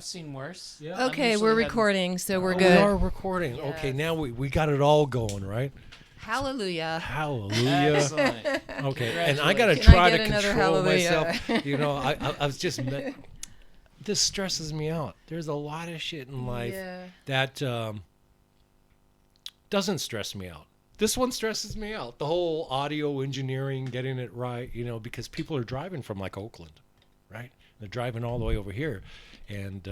I've seen worse. Yeah. Okay, we're recording, so we're We good. are recording. Yes. Okay, now we got it all going, right? Hallelujah. Hallelujah. Excellent. Okay, and I got to Can I try get to another control hallelujah? myself. You know, I was just... This stresses me out. There's a lot of shit in life that doesn't stress me out. This one stresses me out. The whole audio engineering, getting it right, you know, because people are driving from like Oakland, right? They're driving all the way over here. And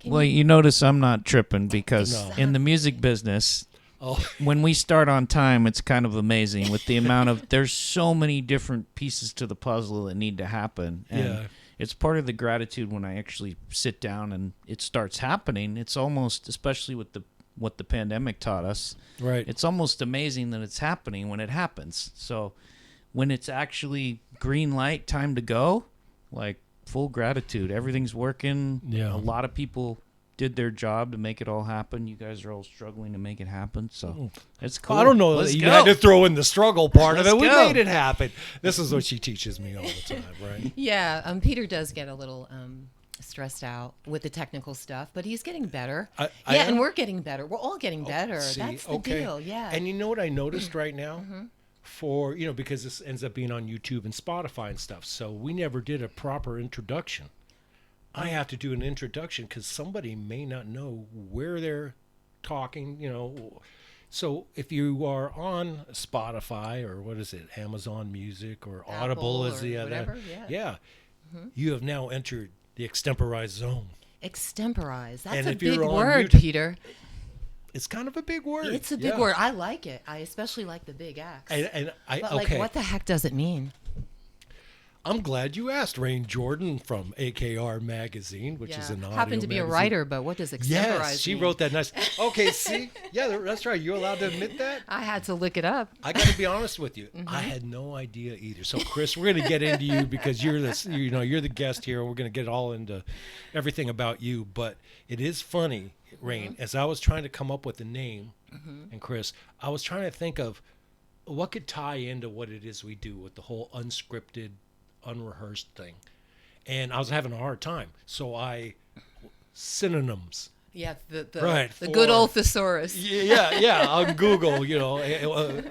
well, you notice I'm not tripping because No. in the music business, oh, when we start on time, it's kind of amazing with the amount of, there's so many different pieces to the puzzle that need to happen. And yeah. it's part of the gratitude when I actually sit down and it starts happening. It's almost, especially with what the pandemic taught us, Right. it's almost amazing that it's happening when it happens. So when it's actually green light, time to go, like full gratitude. Everything's working. Yeah. A lot of people did their job to make it all happen. You guys are all struggling to make it happen. So it's cool. I don't know Let's that you go. had to throw in the struggle part Let's of it. We go. made it happen. This is what she teaches me all the time, right? Yeah, Peter does get a little stressed out with the technical stuff, but he's getting better. I yeah, am? and we're getting better. We're all getting better. See, That's the okay. deal. Yeah. And you know what I noticed right now? For, you know, because this ends up being on YouTube and Spotify and stuff. So we never did a proper introduction. I have to do an introduction because somebody may not know where they're talking, you know. So if you are on Spotify or what is it, Amazon Music or Audible is the other. whatever, yeah. You have now entered the Xtemporize zone. Extemporize. That's And a if you're big on word, YouTube- Peter. It's kind of a big word. It's a big word. I like it. I especially like the big X. And I but okay. like, what the heck does it mean? I'm glad you asked. Rain Jordan from AKR Magazine, which is an audio happened to be magazine. a writer, but what does extemporize Yes, she mean? wrote that nice. Okay, see? Yeah, that's right. You allowed to admit that? I had to look it up. I got to be honest with you. I had no idea either. So, Chris, we're going to get into you because you're you're the guest here. We're going to get all into everything about you. But it is funny, Rain, as I was trying to come up with a name, and Chris, I was trying to think of what could tie into what it is we do with the whole unscripted, unrehearsed thing. And I was having a hard time. So synonyms. Yeah, the Right, good for- old thesaurus. Yeah, on Google,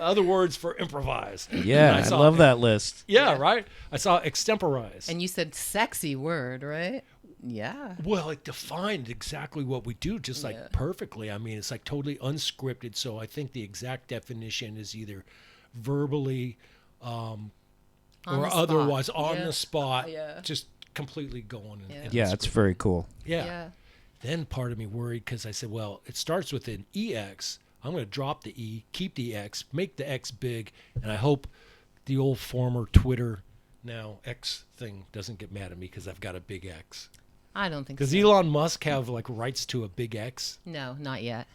other words for improvise. Yeah, And I saw- love that list. Yeah, right? I saw extemporize. And you said sexy word, right? Yeah. Well, it defined exactly what we do, just like Yeah. perfectly. I mean, it's like totally unscripted. So I think the exact definition is either verbally or the spot. otherwise on Yeah. the spot, Yeah. just completely going. And Yeah, it's very cool. Yeah. Then part of me worried because I said, well, it starts with an EX. I'm going to drop the E, keep the X, make the X big, and I hope the old former Twitter, now X thing, doesn't get mad at me because I've got a big X. I don't think Does so. Elon Musk have like rights to a big X? No, not yet.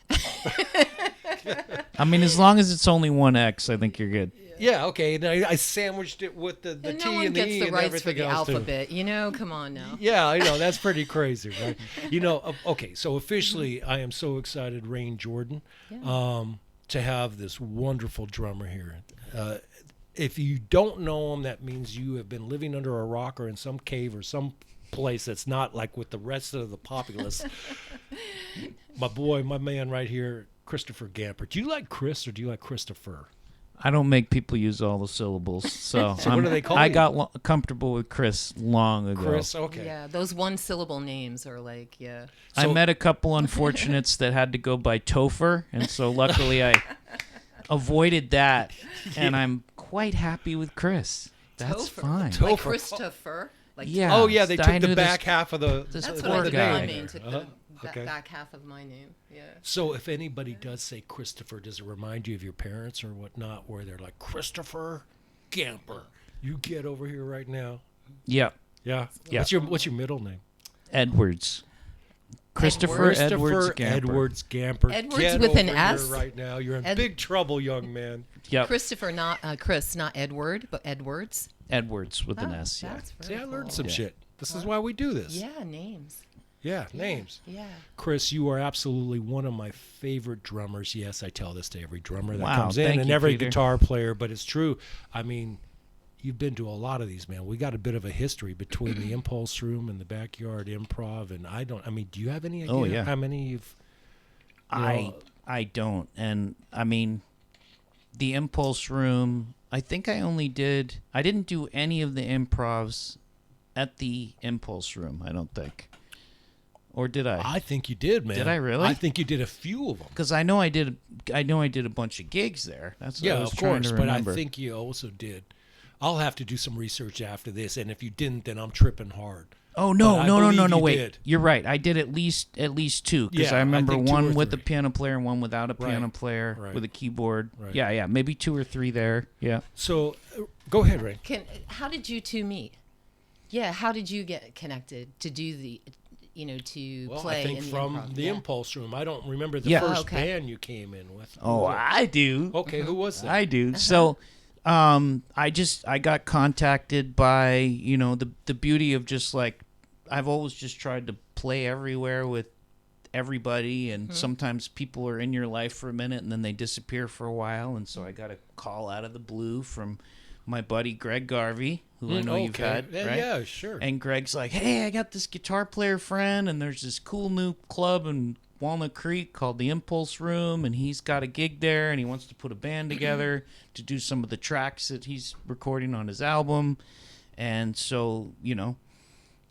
I mean, as long as it's only one X, I think you're good. Yeah, okay. And I sandwiched it with the And T no one and the gets E the and rights for everything the else too. alphabet. You know, come on now. Yeah, I know. That's pretty crazy, right? Okay, so officially I am so excited, Rain Jordan, to have this wonderful drummer here. If you don't know him, that means you have been living under a rock or in some cave or some place that's not like with the rest of the populace. My man right here, Christopher Gamper. Do you like Chris or do you like Christopher? I don't make people use all the syllables, so, So what do they call I you? got comfortable with Chris long ago. Chris, okay. Yeah, those one-syllable names are like, yeah. I So- met a couple unfortunates that had to go by Topher, and so luckily I avoided that, and I'm quite happy with Chris. That's Topher. fine. Topher. Like Christopher. Like Yeah. Oh, yeah, they I took knew the back this- half of the this That's poor what I the did with guy. my name. Took the Okay. back half of my name. Yeah. So if anybody does say Christopher, does it remind you of your parents or whatnot, where they're like, Christopher Gamper, you get over here right now? Yeah, Yeah. Yeah. What's your middle name? Edwards. Christopher Edwards Gamper. Edwards Gamper. Edwards Get with an over S? here right now. You're in Ed- big trouble, young man. Yep. Christopher, not Chris, not Edward, but Edwards. Edwards with an Oh, S. Yeah. That's very See, I learned cool. some shit. This is why we do this. Yeah, names. Yeah, names. Yeah. Chris, you are absolutely one of my favorite drummers. Yes, I tell this to every drummer that Wow, comes in thank and you, every Peter. guitar player, but it's true. I mean, you've been to a lot of these, man. We got a bit of a history between the Impulse Room and the Backyard Improv, and I mean, do you have any idea how many you've? I don't, and I mean, the Impulse Room. I think I didn't do any of the improvs at the Impulse Room. I don't think, or did I? I think you did, man. Did I really? I think you did a few of them. Because I know I did a bunch of gigs there. That's what I was of trying course. to But I remember. think you also did. I'll have to do some research after this, and if you didn't, then I'm tripping hard. Oh But no, I no, no, believe no, no! you Wait, did. you're right. I did at least two because Yeah, I I remember think 2 or one with a 3. piano player and one without a piano Right, player right. with a keyboard. Right. Yeah, maybe 2 or 3 there. Yeah. So, go ahead, Ray. How did you two meet? Yeah, how did you get connected to do the, to Well, play I think in the from improv? the Yeah. Impulse Room. I don't remember the Yeah. first Oh, okay. band you came in with. Who Oh, was it? I do. Okay, who was that? I do. So, I got contacted by the beauty of just like I've always just tried to play everywhere with everybody, and sometimes people are in your life for a minute and then they disappear for a while, and so I got a call out of the blue from my buddy Greg Garvey, who I know you've had, Yeah, right? yeah, sure. And Greg's like, hey, I got this guitar player friend, and there's this cool new club in Walnut Creek called the Impulse Room, and he's got a gig there, and he wants to put a band together to do some of the tracks that he's recording on his album. And so,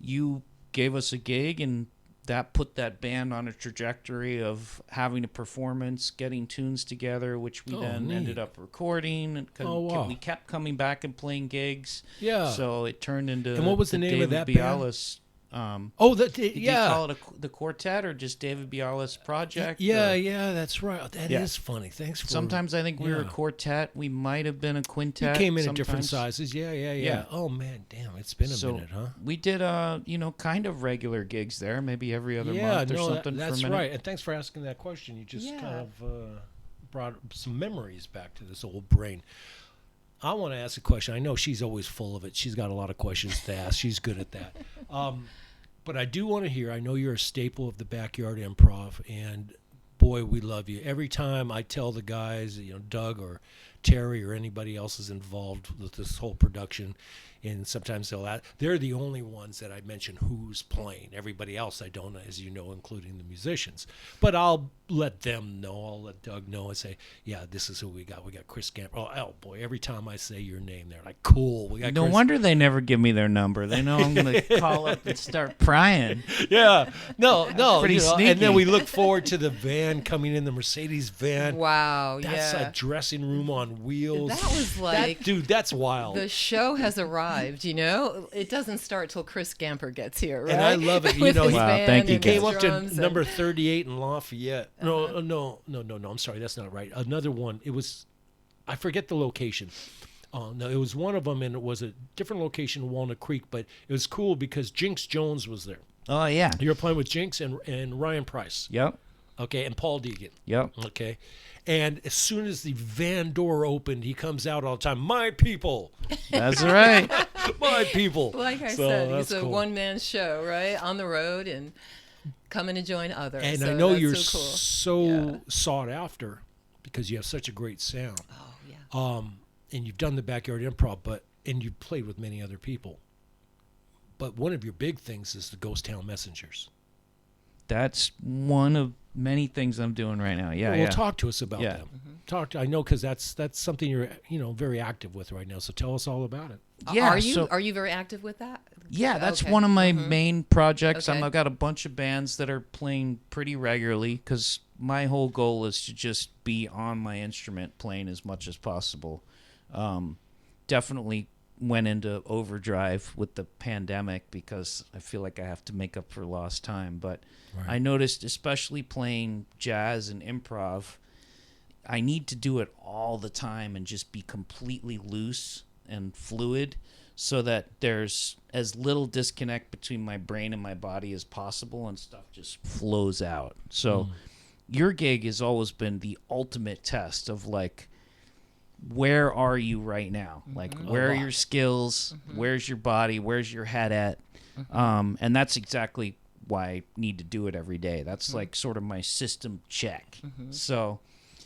you gave us a gig, and that put that band on a trajectory of having a performance, getting tunes together, which we then neat. ended up recording. And wow. we kept coming back and playing gigs. Yeah. So it turned into And what was the name of David that band? Bialis. Did Did you call it the quartet or just David Bialis project? Yeah, or- yeah, that's right. That is Yeah. funny. Thanks for. Sometimes I think we were a Yeah. quartet. We might have been a You quintet. came in at different sometimes. sizes. Yeah. Yeah. Oh man, damn, it's been a So minute, huh? we did, kind of regular gigs there, maybe every other month or something that's for a minute. right. And thanks for asking that question. You just Yeah. kind of brought some memories back to this old brain. I want to ask a question. I know she's always full of it. She's got a lot of questions to ask. She's good at that. But I do want to hear. I know you're a staple of the Backyard Improv, and boy, we love you. Every time I tell the guys, Doug or Terry or anybody else is involved with this whole production, and sometimes they're the only ones that I mention who's playing. Everybody else I don't, as you know, including the musicians. But I'll let them know. I'll let Doug know and say, yeah, this is who we got. We got Chris Gamper. Oh boy, every time I say your name, they're like, cool. We got No Chris. wonder they never give me their number. They know I'm going to call up and start prying. Yeah, no, Pretty and sneaky. then we look forward to the van coming in, the Mercedes van. Wow, That's yeah. a dressing room on wheels. That was like Dude, that's wild. the show has arrived. It doesn't start till Chris Gamper gets here, right? And I love it. With his Wow, band thank you, and He his came up to drums and- number 38 in Lafayette. No. I'm sorry, that's not right. Another one. It was, I forget the location. No, it was one of them, and it was a different location in Walnut Creek. But it was cool because Jinx Jones was there. Oh, yeah. You were playing with Jinx and Ryan Price. Yep. Okay, and Paul Deegan. Yep. Okay. And as soon as the van door opened, he comes out all the time. My people, That's right. my people. Like I So said, that's he's a cool. one-man show, right? On the road and coming to join others. And so I know that's you're so cool. so sought after because you have such a great sound. Oh, yeah. And you've done the Backyard Improv, and you've played with many other people. But one of your big things is the Ghost Town Messengers. That's one of many things I'm doing right now. Yeah, Well, yeah. talk to us about Yeah. them. I know because that's something you're very active with right now. So tell us all about it. Yeah, Are you very active with that? Yeah, that's Okay. one of my main projects. Okay. I've got a bunch of bands that are playing pretty regularly because my whole goal is to just be on my instrument playing as much as possible. Definitely went into overdrive with the pandemic because I feel like I have to make up for lost time. But I noticed, especially playing jazz and improv, I need to do it all the time and just be completely loose and fluid so that there's as little disconnect between my brain and my body as possible and stuff just flows out. So your gig has always been the ultimate test of like, where are you right now? Like, where are your skills? Where's your body? Where's your head at? And that's exactly why I need to do it every day. That's like sort of my system check. So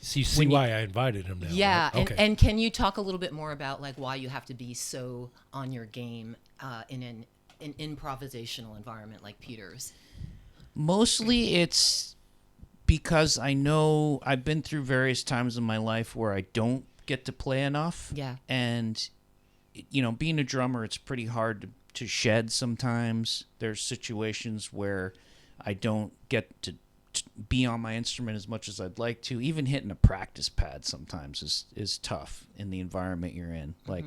So you see why I invited him now. Yeah, right? and can you talk a little bit more about like why you have to be so on your game in an improvisational environment like Peter's? Mostly it's because I know I've been through various times in my life where I don't get to play enough. Yeah. And, you know, being a drummer, it's pretty hard to shed sometimes. There's situations where I don't get to be on my instrument as much as I'd like to. Even hitting a practice pad sometimes is tough in the environment you're in. Like,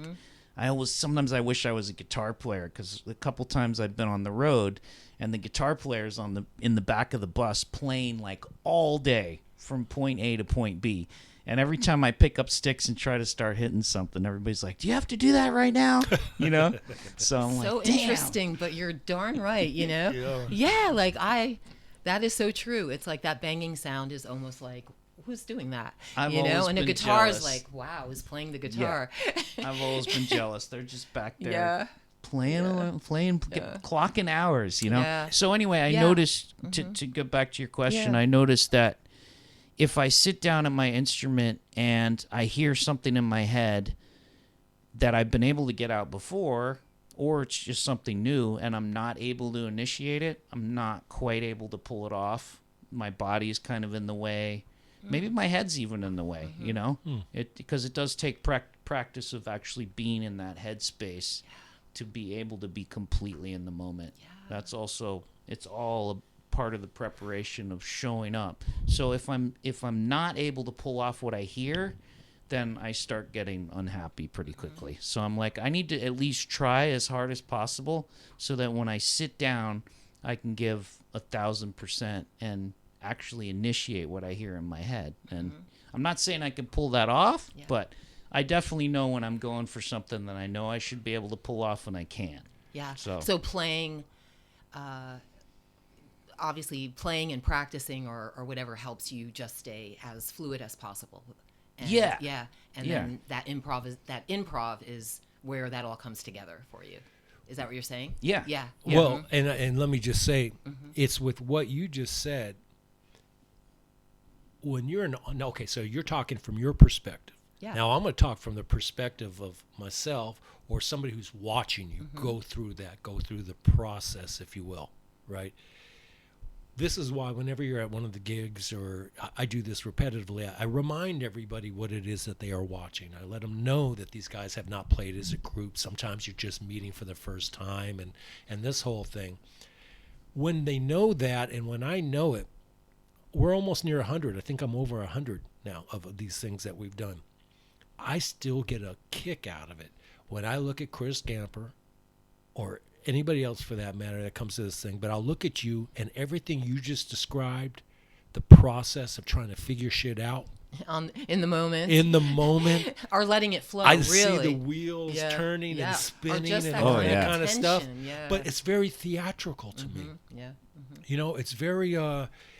sometimes I wish I was a guitar player, because a couple times I've been on the road and the guitar player's in the back of the bus playing like all day from point A to point B. And every time I pick up sticks and try to start hitting something, everybody's like, "Do you have to do that right now?" You know? So I'm So like, damn. interesting, but you're darn right, you know? Yeah, like that is so true. It's like that banging sound is almost like, who's doing that? I've you know, always and a been guitar is jealous. like, wow, who's playing the guitar? I've always been jealous. They're just back there Yeah. playing, clocking hours, you know? Yeah. So anyway, I noticed, to get back to your question, Yeah. I noticed that if I sit down at my instrument and I hear something in my head that I've been able to get out before, or it's just something new and I'm not able to initiate it, I'm not quite able to pull it off. My body's kind of in the way. Maybe my head's even in the way, you know? Because it does take practice of actually being in that headspace to be able to be completely in the moment. That's also, it's all a part of the preparation of showing up. So if I'm not able to pull off what I hear, then I start getting unhappy pretty quickly. So I'm like, I need to at least try as hard as possible so that when I sit down, I can give 1,000% and actually initiate what I hear in my head. And I'm not saying I can pull that off, but I definitely know when I'm going for something that I know I should be able to pull off, and I can. Yeah. So playing, obviously playing and practicing or whatever helps you just stay as fluid as possible. And, Yeah. Yeah. And then that improv is where that all comes together for you. Is that what you're saying? Yeah. Yeah. Well, and let me just say, it's with what you just said. When you're okay, so you're talking from your perspective. Yeah. Now I'm going to talk from the perspective of myself or somebody who's watching you go through the process, if you will, right? This is why whenever you're at one of the gigs, or I do this repetitively, I remind everybody what it is that they are watching. I let them know that these guys have not played as a group. Sometimes you're just meeting for the first time, and this whole thing. When they know that, and when I know it, we're almost near 100. I think I'm over 100 now of these things that we've done. I still get a kick out of it when I look at Chris Gamper, or anybody else for that matter that comes to this thing, but I'll look at you and everything you just described, the process of trying to figure shit out In the moment. Or letting it flow, I really. see the wheels turning and spinning or just and that all kind that of kind of stuff. tension, yeah. But it's very theatrical to me. Yeah. You know, it's very,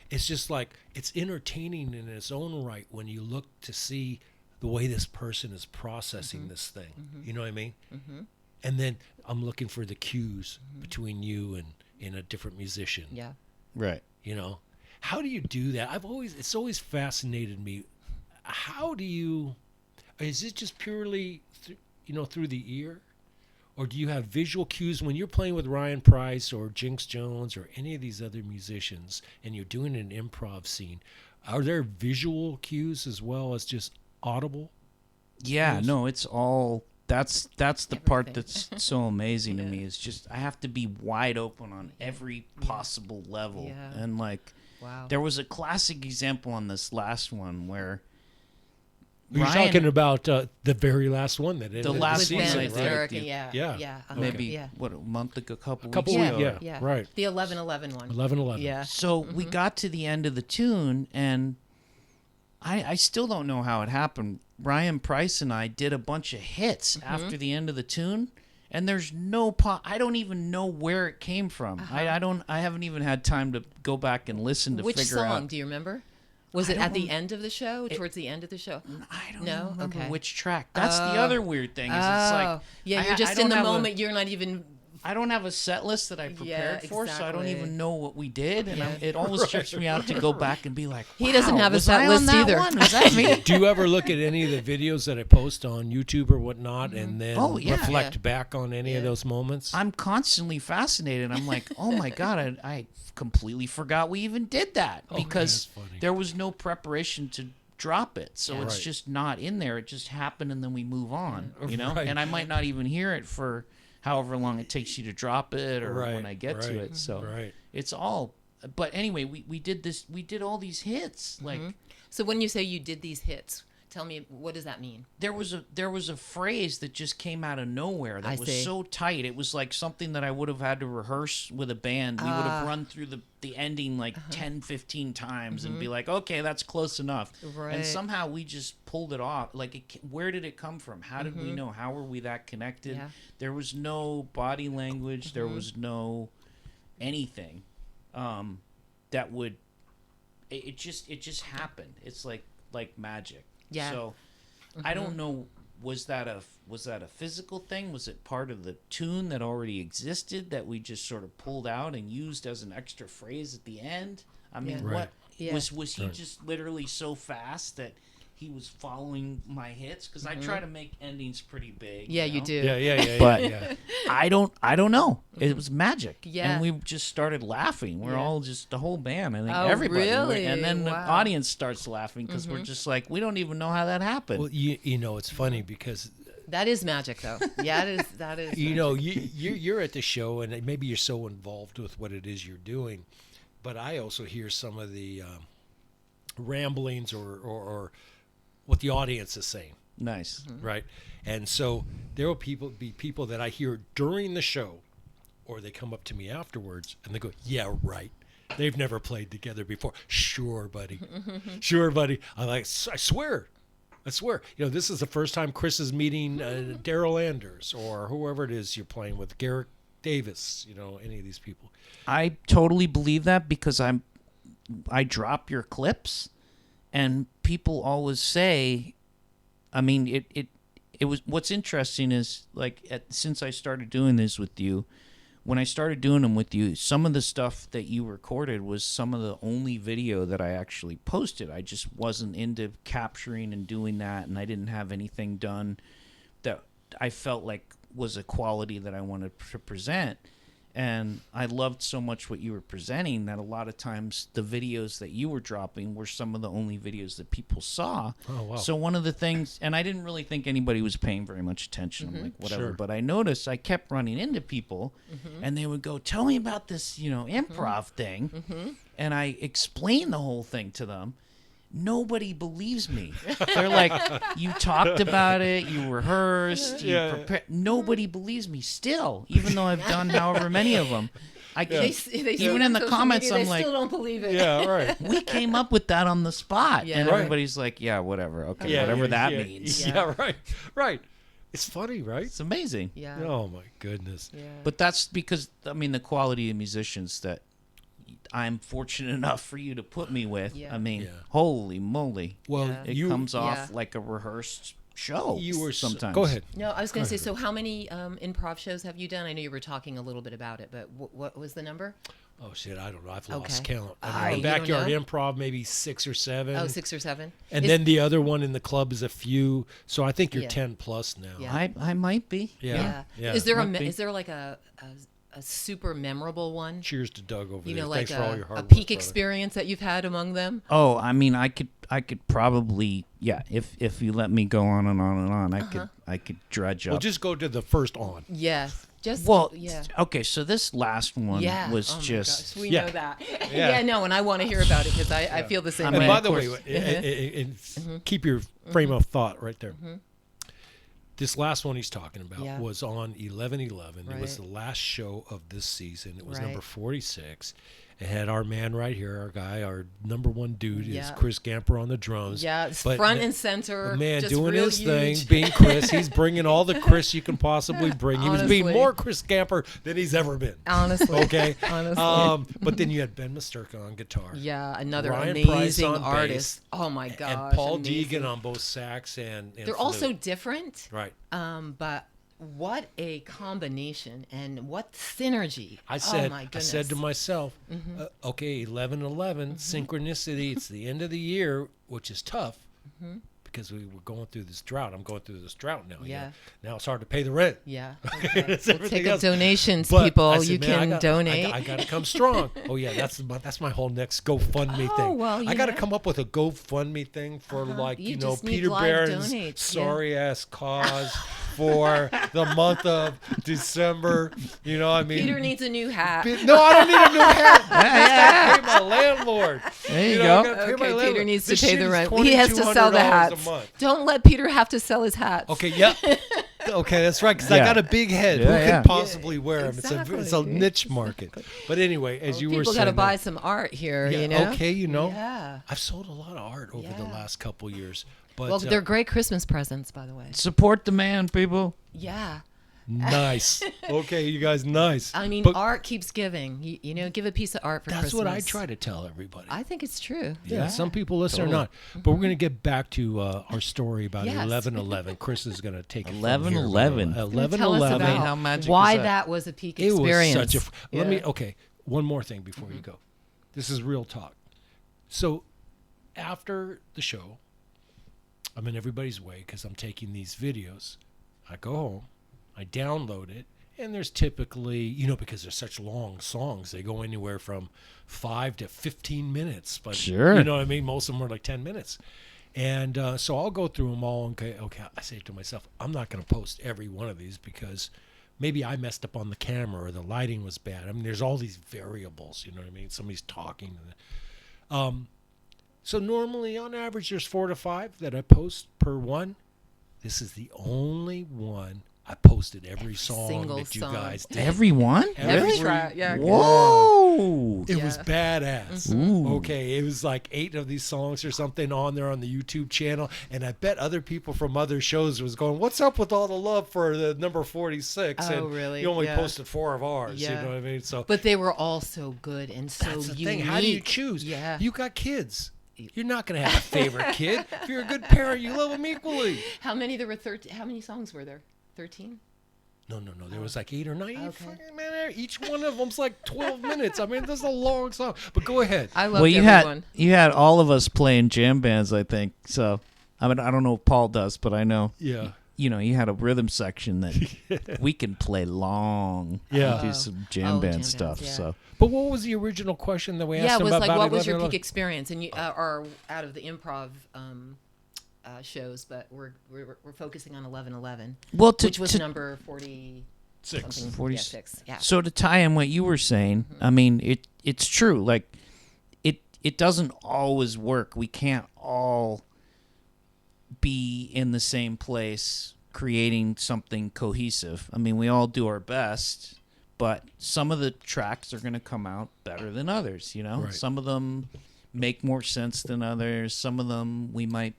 it's just like, it's entertaining in its own right when you look to see the way this person is processing this thing. You know what I mean? And then I'm looking for the cues between you and a different musician. Yeah. Right. You know, how do you do that? It's always fascinated me. How do you, is it just purely, through the ear? Or do you have visual cues when you're playing with Ryan Price or Jinx Jones or any of these other musicians and you're doing an improv scene? Are there visual cues as well as just audible? Yeah, cues? no, it's all that's the part Everything. that's so amazing to me. Is just I have to be wide open on every possible level. Yeah. And like Wow. there was a classic example on this last one where You're Ryan- talking about the very last one that ended The last the one season, I Ben did. right? Derek, The- yeah. Yeah. Yeah. maybe Yeah. what, a month ago, Couple weeks weeks, ago. yeah, right. The 11/11 one. 11/11. Yeah. So we got to the end of the tune, and I still don't know how it happened. Ryan Price and I did a bunch of hits after the end of the tune, and there's no I don't even know where it came from. I haven't even had time to go back and listen to Which figure song out. do you remember? Was I it at don't the rem- end of the show? Towards the end of the show? I don't No? even remember Okay. which track. That's the other weird thing. Is it's like yeah, I you're I just don't in the have a- moment. You're not even I don't have a set list that I prepared for, so I don't exactly. even know what we did, and Yeah. it always trips me out to go back and be like, He doesn't "Wow, have a was set I on list that either." one? Was that me? Do you ever look at any of the videos that I post on YouTube or whatnot, and then Oh, yeah. reflect Yeah. back on any of those moments? I'm constantly fascinated. I'm like, oh my god, I completely forgot we even did that because that's funny. there was no preparation to drop it, so it's Right. just not in there. It just happened, and then we move on, you know. Right. And I might not even hear it for however long it takes you to drop it, or Right, when I get to right, it. So right. it's all. But anyway, we did this. We did all these hits, like. So when you say you did these hits, tell me, what does that mean? There was a phrase that just came out of nowhere that I was see. so tight. It was like something that I would have had to rehearse with a band. We would have run through the ending like 10, 15 times and be like, okay, that's close enough. Right. And somehow we just pulled it off. Like, where did it come from? How did we know? How were we that connected? Yeah. There was no body language. There was no anything that would. It just happened. It's like magic. Yeah. So I don't know. Was that a physical thing? Was it part of the tune that already existed that we just sort of pulled out and used as an extra phrase at the end? I mean, Yeah. Right. what Yeah. was he just literally so fast that he was following my hits? Because I try to make endings pretty big. Yeah, you know? do. Yeah. But- yeah. I don't know. It was magic. Yeah. And we just started laughing. We're Yeah. all just the whole band. I think Oh, everybody. really? And then the Wow. audience starts laughing because we're just like, we don't even know how that happened. Well, you know, it's funny because That is magic, though. Yeah, that is. you know you're at the show and maybe you're so involved with what it is you're doing, but I also hear some of the ramblings or what the audience is saying. Nice. Right. And so there will be people that I hear during the show, or they come up to me afterwards and they go, yeah, right. They've never played together before. Sure, buddy. Sure, buddy. I swear. You know, this is the first time Chris is meeting Daryl Anders or whoever it is you're playing with, Garrett Davis, you know, any of these people. I totally believe that because I drop your clips and people always say, I mean, it was, what's interesting is like since I started doing this with you, when I started doing them with you, some of the stuff that you recorded was some of the only video that I actually posted. I just wasn't into capturing and doing that, and I didn't have anything done that I felt like was a quality that I wanted to present. And I loved so much what you were presenting that a lot of times the videos that you were dropping were some of the only videos that people saw. Oh, wow. So one of the things, and I didn't really think anybody was paying very much attention. I'm like, whatever. Sure. But I noticed I kept running into people and they would go, tell me about this, you know, improv thing. And I explained the whole thing to them. Nobody believes me. They're like, you talked about it, you rehearsed, you prepared. Nobody believes me still, even though I've done however many of them. I They can't, see even it in on the social comments, media, I'm they like, still don't believe it. Yeah, right. we came up with that on the spot. Yeah. And Right. everybody's like, yeah, whatever. Okay, whatever that means. Yeah, right. It's funny, right? It's amazing. Yeah. Oh, my goodness. Yeah. But that's because, I mean, the quality of musicians that I'm fortunate enough for you to put me with. Yeah. I mean, Yeah. holy moly. Well, Yeah. It you comes off Yeah. like a rehearsed show you were sometimes. Go ahead. No, I was going to say, so how many improv shows have you done? I know you were talking a little bit about it, but what was the number? Oh shit, I don't know. I've lost Okay. count. You I mean, don't backyard know? improv, maybe 6 or 7. Oh, 6 or 7. And Is- then the other one in the club is a few. So I think you're Yeah. 10 plus now. Yeah. I might be. Yeah. yeah. Is there Might be. is there like a super memorable one? Cheers to Doug over You there. know, like Thanks for all your hard a work, peak brother. experience that you've had among them? Oh, I mean, I could probably, yeah. If you let me go on and on and on, I could dredge up. Well, just go to the first on. Yes. Just Well, yeah. okay. So this last one Yeah. was Oh my just. gosh, we Yeah. know that. Yeah. Yeah, no, and I want to hear about it because I feel the same I way. mean, And by of the way, course. keep your frame of thought right there. This last one he's talking about Yeah. was on 11/11. It was Right. the last show of this season. It was Right. number 46. It had our man right here, our guy, our number one dude is Yeah. Chris Gamper on the drums. Yeah, it's But front ma- and center. The man just doing real his thing, huge. being Chris. He's bringing all the Chris you can possibly bring. He was being Honestly. more Chris Gamper than he's ever been. Honestly. Okay. Honestly. But then you had Ben Musterka on guitar. Yeah, another Ryan Price amazing on artist. bass, Oh my gosh. And Paul amazing. Deegan on both sax and They're flute. also different, right. but what a combination and what synergy. I said, oh my goodness. I said to myself, okay, 11/11, synchronicity. It's the end of the year, which is tough because we were going through this drought. I'm going through this drought now. Yeah. Now it's hard to pay the rent. Yeah. Okay. Okay. We'll take else. up donations, But people. I said, You man, can donate. I got to come strong. Oh yeah, that's my whole next GoFundMe thing. Well, I got to come up with a GoFundMe thing for You just need Peter live Barron's donates, sorry ass cause for the month of December. You know, I mean, Peter needs a new hat. no, I don't need a new hat. I gotta pay my landlord. There you know, go. I gotta pay my Okay, landlord. Peter needs to This pay shit the is rent. He has to sell the $2,200 hats. a month. Don't let Peter have to sell his hats. Okay, yep. Okay, that's right. Because I Yeah. got a big head. Yeah, Who yeah. can possibly wear them? Exactly. It's a niche market. But anyway, as you were People saying, got to buy some art here, yeah, you know? okay, Yeah. I've sold a lot of art over the Yeah. last couple years. But Well, they're great Christmas presents, by the way. Support the man, people. Yeah. nice. Okay, you guys, nice. I mean, But art keeps giving. You know, give a piece of art for that's Christmas. what I try to tell everybody. I think it's true. Yeah, some people listen or not. But we're going to get back to our story about Yes. 11/11. Chris is going to take it 11/11. 11/11. Tell us about How magic why is that? that was a peak It experience. was such a. Let me. Yeah. Okay, one more thing before you go. This is real talk. So, after the show, I'm in everybody's way because I'm taking these videos. I go home, I download it, and there's typically, because they're such long songs, they go anywhere from 5 to 15 minutes. But Sure. you know what I mean? Most of them are like 10 minutes. And so I'll go through them all. Okay, I say to myself, I'm not going to post every one of these because maybe I messed up on the camera or the lighting was bad. I mean, there's all these variables, you know what I mean? Somebody's talking. So normally, on average, there's 4 to 5 that I post per one. This is the only one I posted every song single that you song. guy did. Everyone? Every track, yeah. Whoa. It Yeah. was badass. Ooh. Okay, it was like 8 of these songs or something on there on the YouTube channel, and I bet other people from other shows was going, "What's up with all the love for the number 46?" Oh, and really? you only Yeah. posted 4 of ours. Yeah. You know what I mean? So But they were all so good and so that's the unique. thing. How do you choose? Yeah. You got kids. You're not going to have a favorite kid. If you're a good parent, you love them equally. How many there were? 13. How many songs were there? 13. No. There was like 8 or 9. Okay. Fucking man, each one of them's like 12 minutes. I mean, this is a long song. But go ahead. I loved Well, you everyone. had all of us playing jam bands, I think. So, I mean, I don't know if Paul does, but I know. Yeah. You had a rhythm section that we can play long. Yeah. Do some jam band jam stuff. bands, yeah. So, But what was the original question that we asked Yeah, it him was about? like, what was your 11/11? peak experience? And you, or out of the improv shows, but we're focusing on 11/11, well, which was number 40. 6. Something. 40 Yeah, 6. Yeah. So to tie in what you were saying, I mean, it's true. Like, it doesn't always work. We can't all be in the same place creating something cohesive. I mean, we all do our best, but some of the tracks are going to come out better than others, Right. Some of them make more sense than others. Some of them we might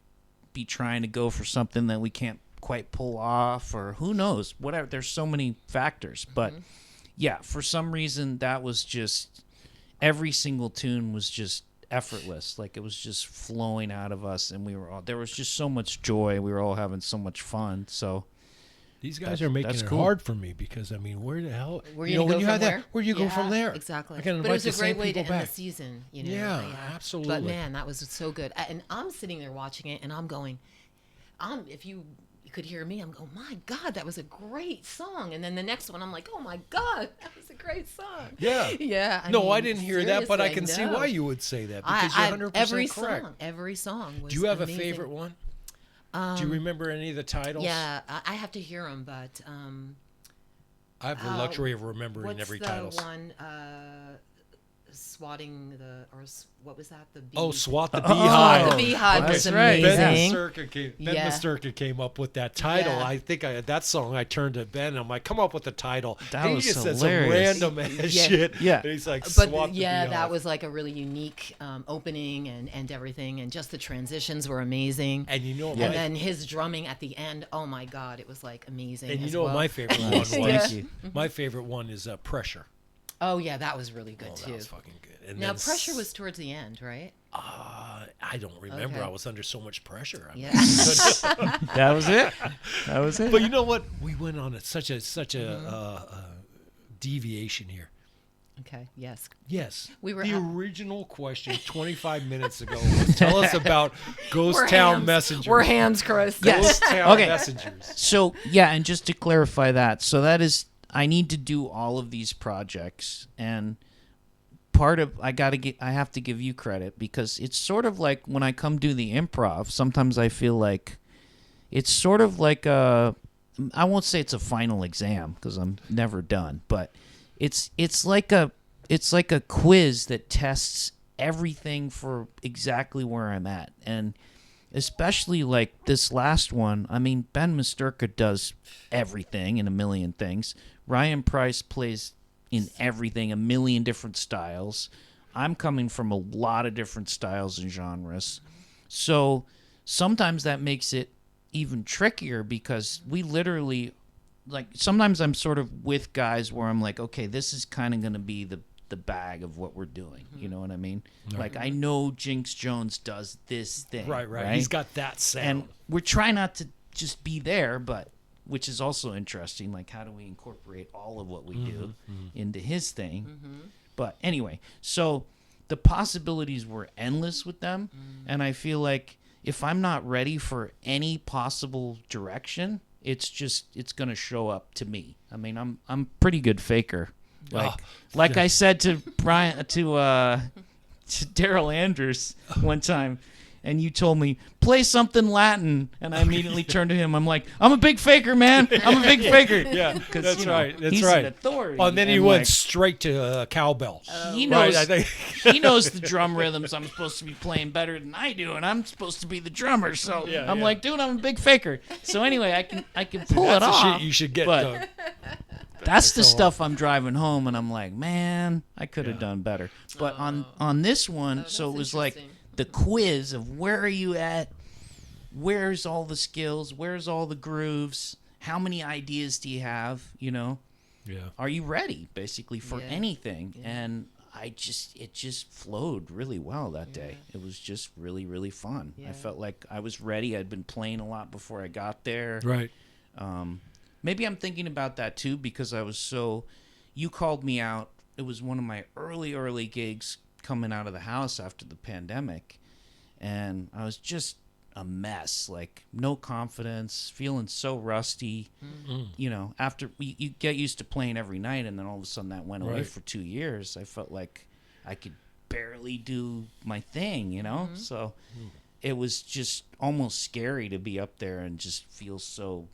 be trying to go for something that we can't quite pull off, or who knows, whatever. There's so many factors, but yeah, for some reason that was just, every single tune was just effortless. Like, it was just flowing out of us, and there was just so much joy. We were all having so much fun. So These guys are making that's it cool. hard for me because, I mean, where the hell? Where you know, when go you from have where? that, where do you go from Yeah, there? Exactly. I can But invite it was the a same great way to people end back. the season. Yeah, absolutely. But man, that was so good. And I'm sitting there watching it, and I'm going, if you could hear me, I'm going, my God, that was a great song. And then the next one, I'm like, oh my God, that was a great song. Yeah. Yeah. I No, I mean, didn't hear that, but I can seriously, see no. why you would say that because you're 100% every correct. every song was Do you have amazing. a favorite one? Do you remember any of the titles? Yeah, I have to hear them, but I have the luxury of remembering what's every the title. one? Swatting the, what was that? The bee. Oh, SWAT the Oh, Beehive. The Beehive was that's right. amazing. Ben Yeah. Masterka came up with that title. Yeah. I think that song I turned to Ben and I'm like, come up with the title. That and was he just said some hilarious. random ass Yeah. shit. Yeah. And he's like, But SWAT the Beehive. that was like a really unique opening and everything, and just the transitions were amazing. And you know, And then his drumming at the end, oh my God, it was like amazing. and you as know what well. my favorite one was? Thank you. My favorite one is Pressure. Oh yeah, that was really good Oh, too. that was fucking good. And Now then Pressure was towards the end, right? I don't remember. Okay. I was under so much pressure. Yeah. That was it. That was it. But you know what? We went on such a deviation here. Okay. Yes. Yes. We were the at- original question 25 minutes ago was tell us about Ghost Town Messengers. We're hams, Chris. Ghost Town Okay. Messengers. So yeah, and just to clarify that, so that is I need to do all of these projects, and part of I have to give you credit, because it's sort of like when I come do the improv, sometimes I feel like it's sort of like I won't say it's a final exam because I'm never done, but it's like a quiz that tests everything for exactly where I'm at. And especially like this last one, I mean, Ben Misterka does everything in a million things. Ryan Price plays in everything, a million different styles. I'm coming from a lot of different styles and genres. So sometimes that makes it even trickier, because we literally, like, sometimes I'm sort of with guys where I'm like, okay, this is kind of going to be the bag of what we're doing. You know what I mean? Like, I know Jinx Jones does this thing. Right. He's got that sound. And we're trying not to just be there, but which is also interesting. Like, how do we incorporate all of what we do into his thing? But anyway, so the possibilities were endless with them. And I feel like if I'm not ready for any possible direction, it's going to show up to me. I mean, I'm a pretty good faker. Like I said to Brian, to Daryl Andrews one time, and you told me, play something Latin, and I immediately turned to him. I'm like, I'm a big faker, man. I'm a big faker. Yeah, that's right. That's he's right. an authority. Oh, and then he and went like, straight to cowbell. he knows. Right, I think. He knows the drum rhythms I'm supposed to be playing better than I do, and I'm supposed to be the drummer. So Yeah, I'm yeah. like, dude, I'm a big faker. So anyway, I can pull That's it the off. shit you should get. but that's the so stuff I'm driving home, and I'm like, man, I could have done better. But on this one, so it was like the quiz of where are you at, where's all the skills, where's all the grooves, how many ideas do you have, you know? Yeah. Are you ready, basically, for Yeah. anything? Yeah. And it just flowed really well that day. It was just really, really fun. Yeah. I felt like I was ready. I'd been playing a lot before I got there. Right. Maybe I'm thinking about that too, because you called me out. It was one of my early gigs coming out of the house after the pandemic, and I was just a mess, like no confidence, feeling so rusty. You know, after you get used to playing every night, and then all of a sudden that went away Right. for 2 years. I felt like I could barely do my thing, you know? So it was just almost scary to be up there and just feel so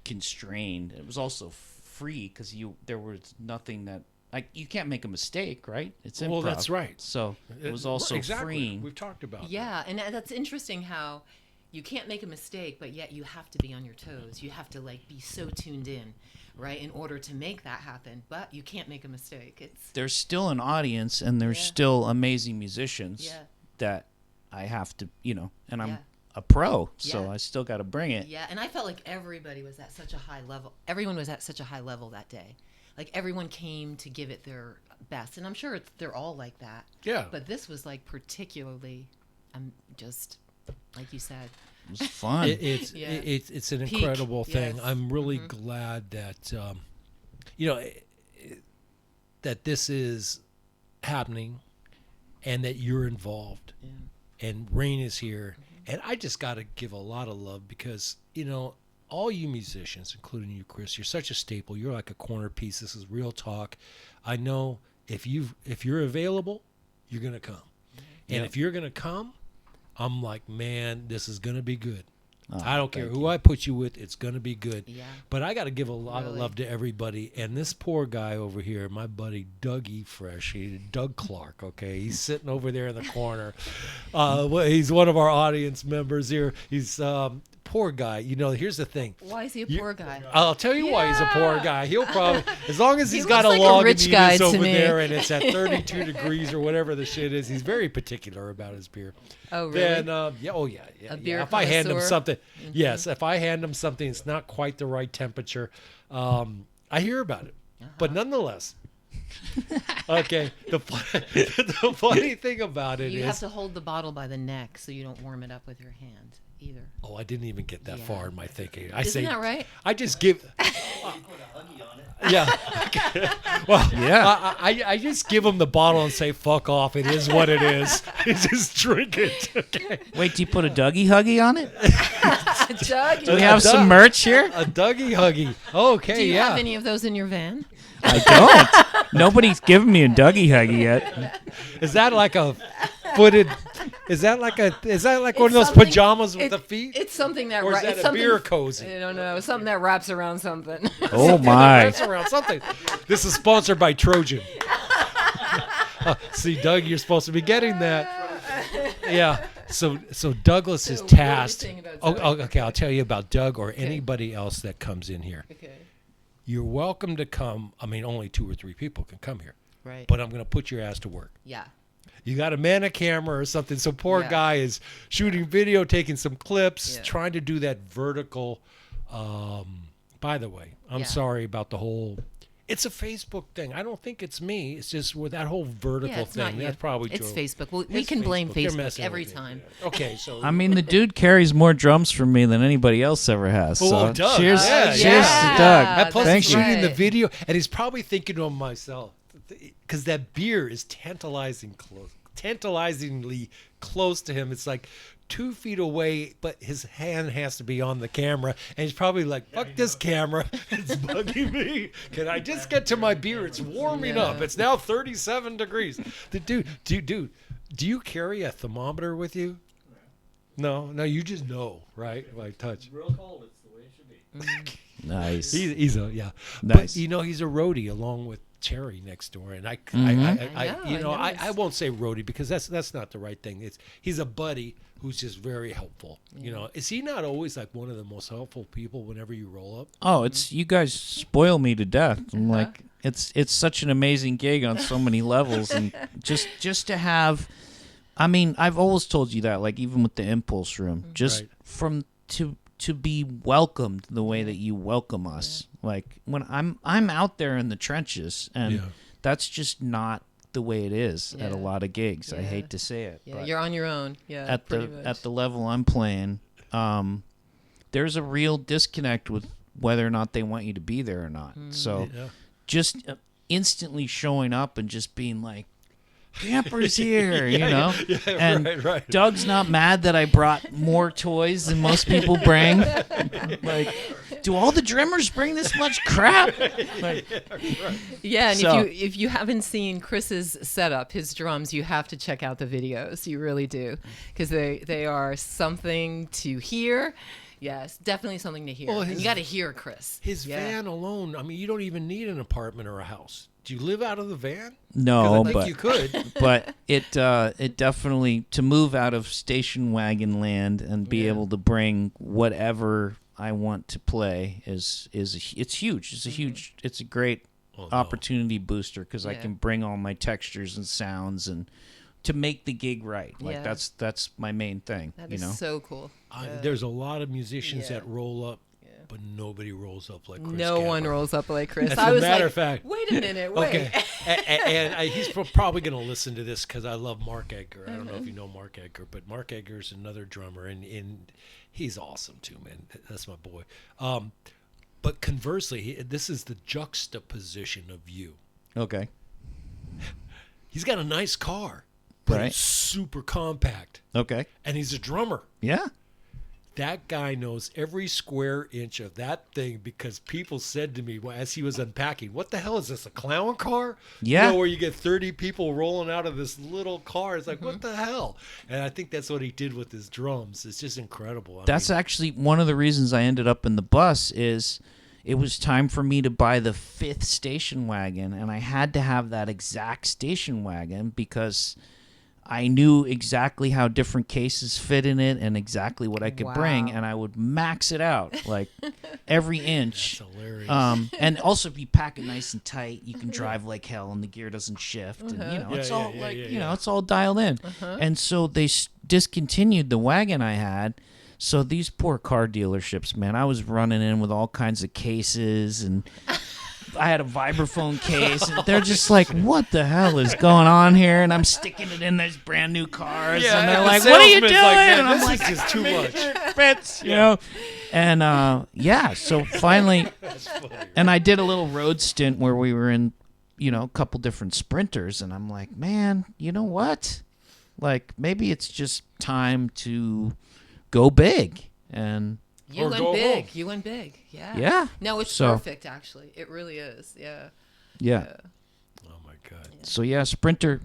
constrained. It was also free because there was nothing that you can't make a mistake, right? It's improv. Well, that's right. So it was also exactly. freeing. We've talked about that. Yeah, and that's interesting how you can't make a mistake, but yet you have to be on your toes. You have to like be so tuned in, right, in order to make that happen. But you can't make a mistake. There's still an audience, and there's Yeah. still amazing musicians Yeah. that I have to, and I'm Yeah. a pro, so Yeah. I still got to bring it. Yeah, and I felt like everybody was at such a high level. Everyone was at such a high level that day. Like everyone came to give it their best, and I'm sure they're all like that. Yeah. But this was like particularly, just like you said. It was fun. Yeah. It's an Peak, incredible thing. yes. I'm really glad that that this is happening, and that you're involved, and Rain is here, and I just got to give a lot of love because all you musicians, including you, Chris, you're such a staple. You're like a corner piece. This is real talk. I know if you're available, you're gonna come, and if you're gonna come, I'm like, man, this is gonna be good. I don't care who I put you with, it's gonna be good. Yeah. But I got to give a lot of Really. love to everybody. And this poor guy over here, my buddy Dougie Fresh, Doug Clark. Okay, he's sitting over there in the corner. He's one of our audience members here. He's poor guy. Here's the thing. Why is he a poor guy? I'll tell you why he's a poor guy. He'll probably, as long as he's He got a looks like a rich Lagunitas guy to over me. there and it's at 32 degrees or whatever the shit is, he's very particular about his beer. Oh, really? Then, yeah. A beer If I hand him connoisseur? something, yes, if I hand him something, it's not quite the right temperature. I hear about it, but nonetheless, Okay. The funny thing about it You is, have to hold the bottle by the neck so you don't warm it up with your hand either. oh, I didn't even get that Yeah. far in my thinking. Isn't that right? I just give. Yeah. Well, Yeah. I just give him the bottle and say, "Fuck off! It is what it is." Just drink it. Okay. Wait, do you put a Dougie Huggy on it? Doug, Do we have some merch here? A Dougie Huggy. Okay, do you yeah. have any of those in your van? I don't. Nobody's given me a Dougie Huggy yet. Is that like a footed? Is that like one of those something- pajamas with the feet? It's something that Or is it's that a something, beer cozy? I don't know. Something that wraps around something. Oh my. Wraps around something. This is sponsored by Trojan. See, Doug, you're supposed to be getting that. Yeah. So Douglas is So what are you tasked. saying about Oh, Doug? okay, I'll tell you about Doug or anybody else that comes in here. Okay. You're welcome to come. I mean, only 2 or 3 people can come here, Right. but I'm going to put your ass to work. Yeah. You got to man a camera or something. So poor Yeah. guy is shooting video, taking some clips, Yeah. trying to do that vertical. By the way, I'm Yeah. sorry about the whole. It's a Facebook thing. I don't think it's me. It's just with that whole vertical Yeah, it's thing. not you. That's probably It's Joe. Facebook. Well, we It's can blame They're Facebook messing every with me. time. Okay, so I mean, the dude carries more drums from me than anybody else ever has. Oh, So Doug. cheers, Yeah, cheers yeah. to Doug. and plus Thank he's you. shooting the Right. video, and he's probably thinking to myself, because that beer is tantalizingly close to him. It's like 2 feet away, but his hand has to be on the camera, and he's probably like, "Fuck this camera! It's bugging me. Can I just get to my beer? It's warming up. It's now 37 degrees." The dude, do you carry a thermometer with you? No, you just know, right? By touch. Real cold, it's the way it should be. Nice. He's a yeah. Nice. But he's a roadie along with Cherry next door, and I know, I won't say roadie because that's not the right thing. He's a buddy who's just very helpful. Is he not always like one of the most helpful people whenever you roll up? Oh, it's you guys spoil me to death. I'm like, it's such an amazing gig on so many levels, and just to have. I mean, I've always told you that, like even with the Impulse Room, just Right. to be welcomed the way that you welcome us. Like when I'm out there in the trenches, and Yeah. that's just not the way it is at a Yeah. lot of gigs. I Yeah. hate to say it, Yeah, but you're on your own. Yeah. at pretty the much. at the level I'm playing, there's a real disconnect with whether or not they want you to be there or not. So Yeah. just instantly showing up and just being like, Gamper's here, you know? And right. Doug's not mad that I brought more toys than most people bring. Like, do all the drummers bring this much crap? Like, Yeah, and So- if you haven't seen Chris's setup, his drums, you have to check out the videos. You really do, because they are something to hear. Yes, definitely something to hear. Well, and his- you got to hear Chris. His Yeah. van alone. I mean, you don't even need an apartment or a house. Do you live out of the van? no, 'Cause I think but you could. but it definitely, to move out of station wagon land and be able to bring whatever I want to play it's huge. It's a huge. It's a great opportunity booster because I Yeah. can bring all my textures and sounds and to make the gig right. Like Yeah. that's my main thing. That you is know. so cool. There's a lot of musicians Yeah. that roll up, but nobody rolls up like Chris No one Gamper. rolls up like Chris. As I a was matter like, of fact. wait a minute, wait. Okay, and he's probably going to listen to this because I love Mark Edgar. I don't know if you know Mark Edgar, but Mark Edgar is another drummer, and he's awesome too, man. That's my boy. But conversely, this is the juxtaposition of you. Okay. He's got a nice car, but Right. it's super compact, Okay. and he's a drummer. Yeah. That guy knows every square inch of that thing because people said to me as he was unpacking, "What the hell is this, a clown car?" Yeah. Where you get 30 people rolling out of this little car. It's like, what the hell? And I think that's what he did with his drums. It's just incredible. That's actually one of the reasons I ended up in the bus is it was time for me to buy the 5th station wagon, and I had to have that exact station wagon because I knew exactly how different cases fit in it and exactly what I could bring, Wow. and I would max it out like every inch. That's hilarious. And also if you pack it nice and tight, you can drive like hell and the gear doesn't shift. And, it's all it's all dialed in. And so they discontinued the wagon I had. So these poor car dealerships, man, I was running in with all kinds of cases and I had a vibraphone case, and they're just like, "What the hell is going on here?" And I'm sticking it in these brand new cars, and they're like, "What are you doing?" Man, and I'm this like, is just too much. "Fits," you know. And so finally, and I did a little road stint where we were in, a couple different sprinters, and I'm like, man, you know what? Like, maybe it's just time to go big. And You Or went go big. home. You went big. Yeah. Yeah. No, it's So- perfect, actually. It really is. Yeah. yeah. Oh my God. So yeah, Sprinter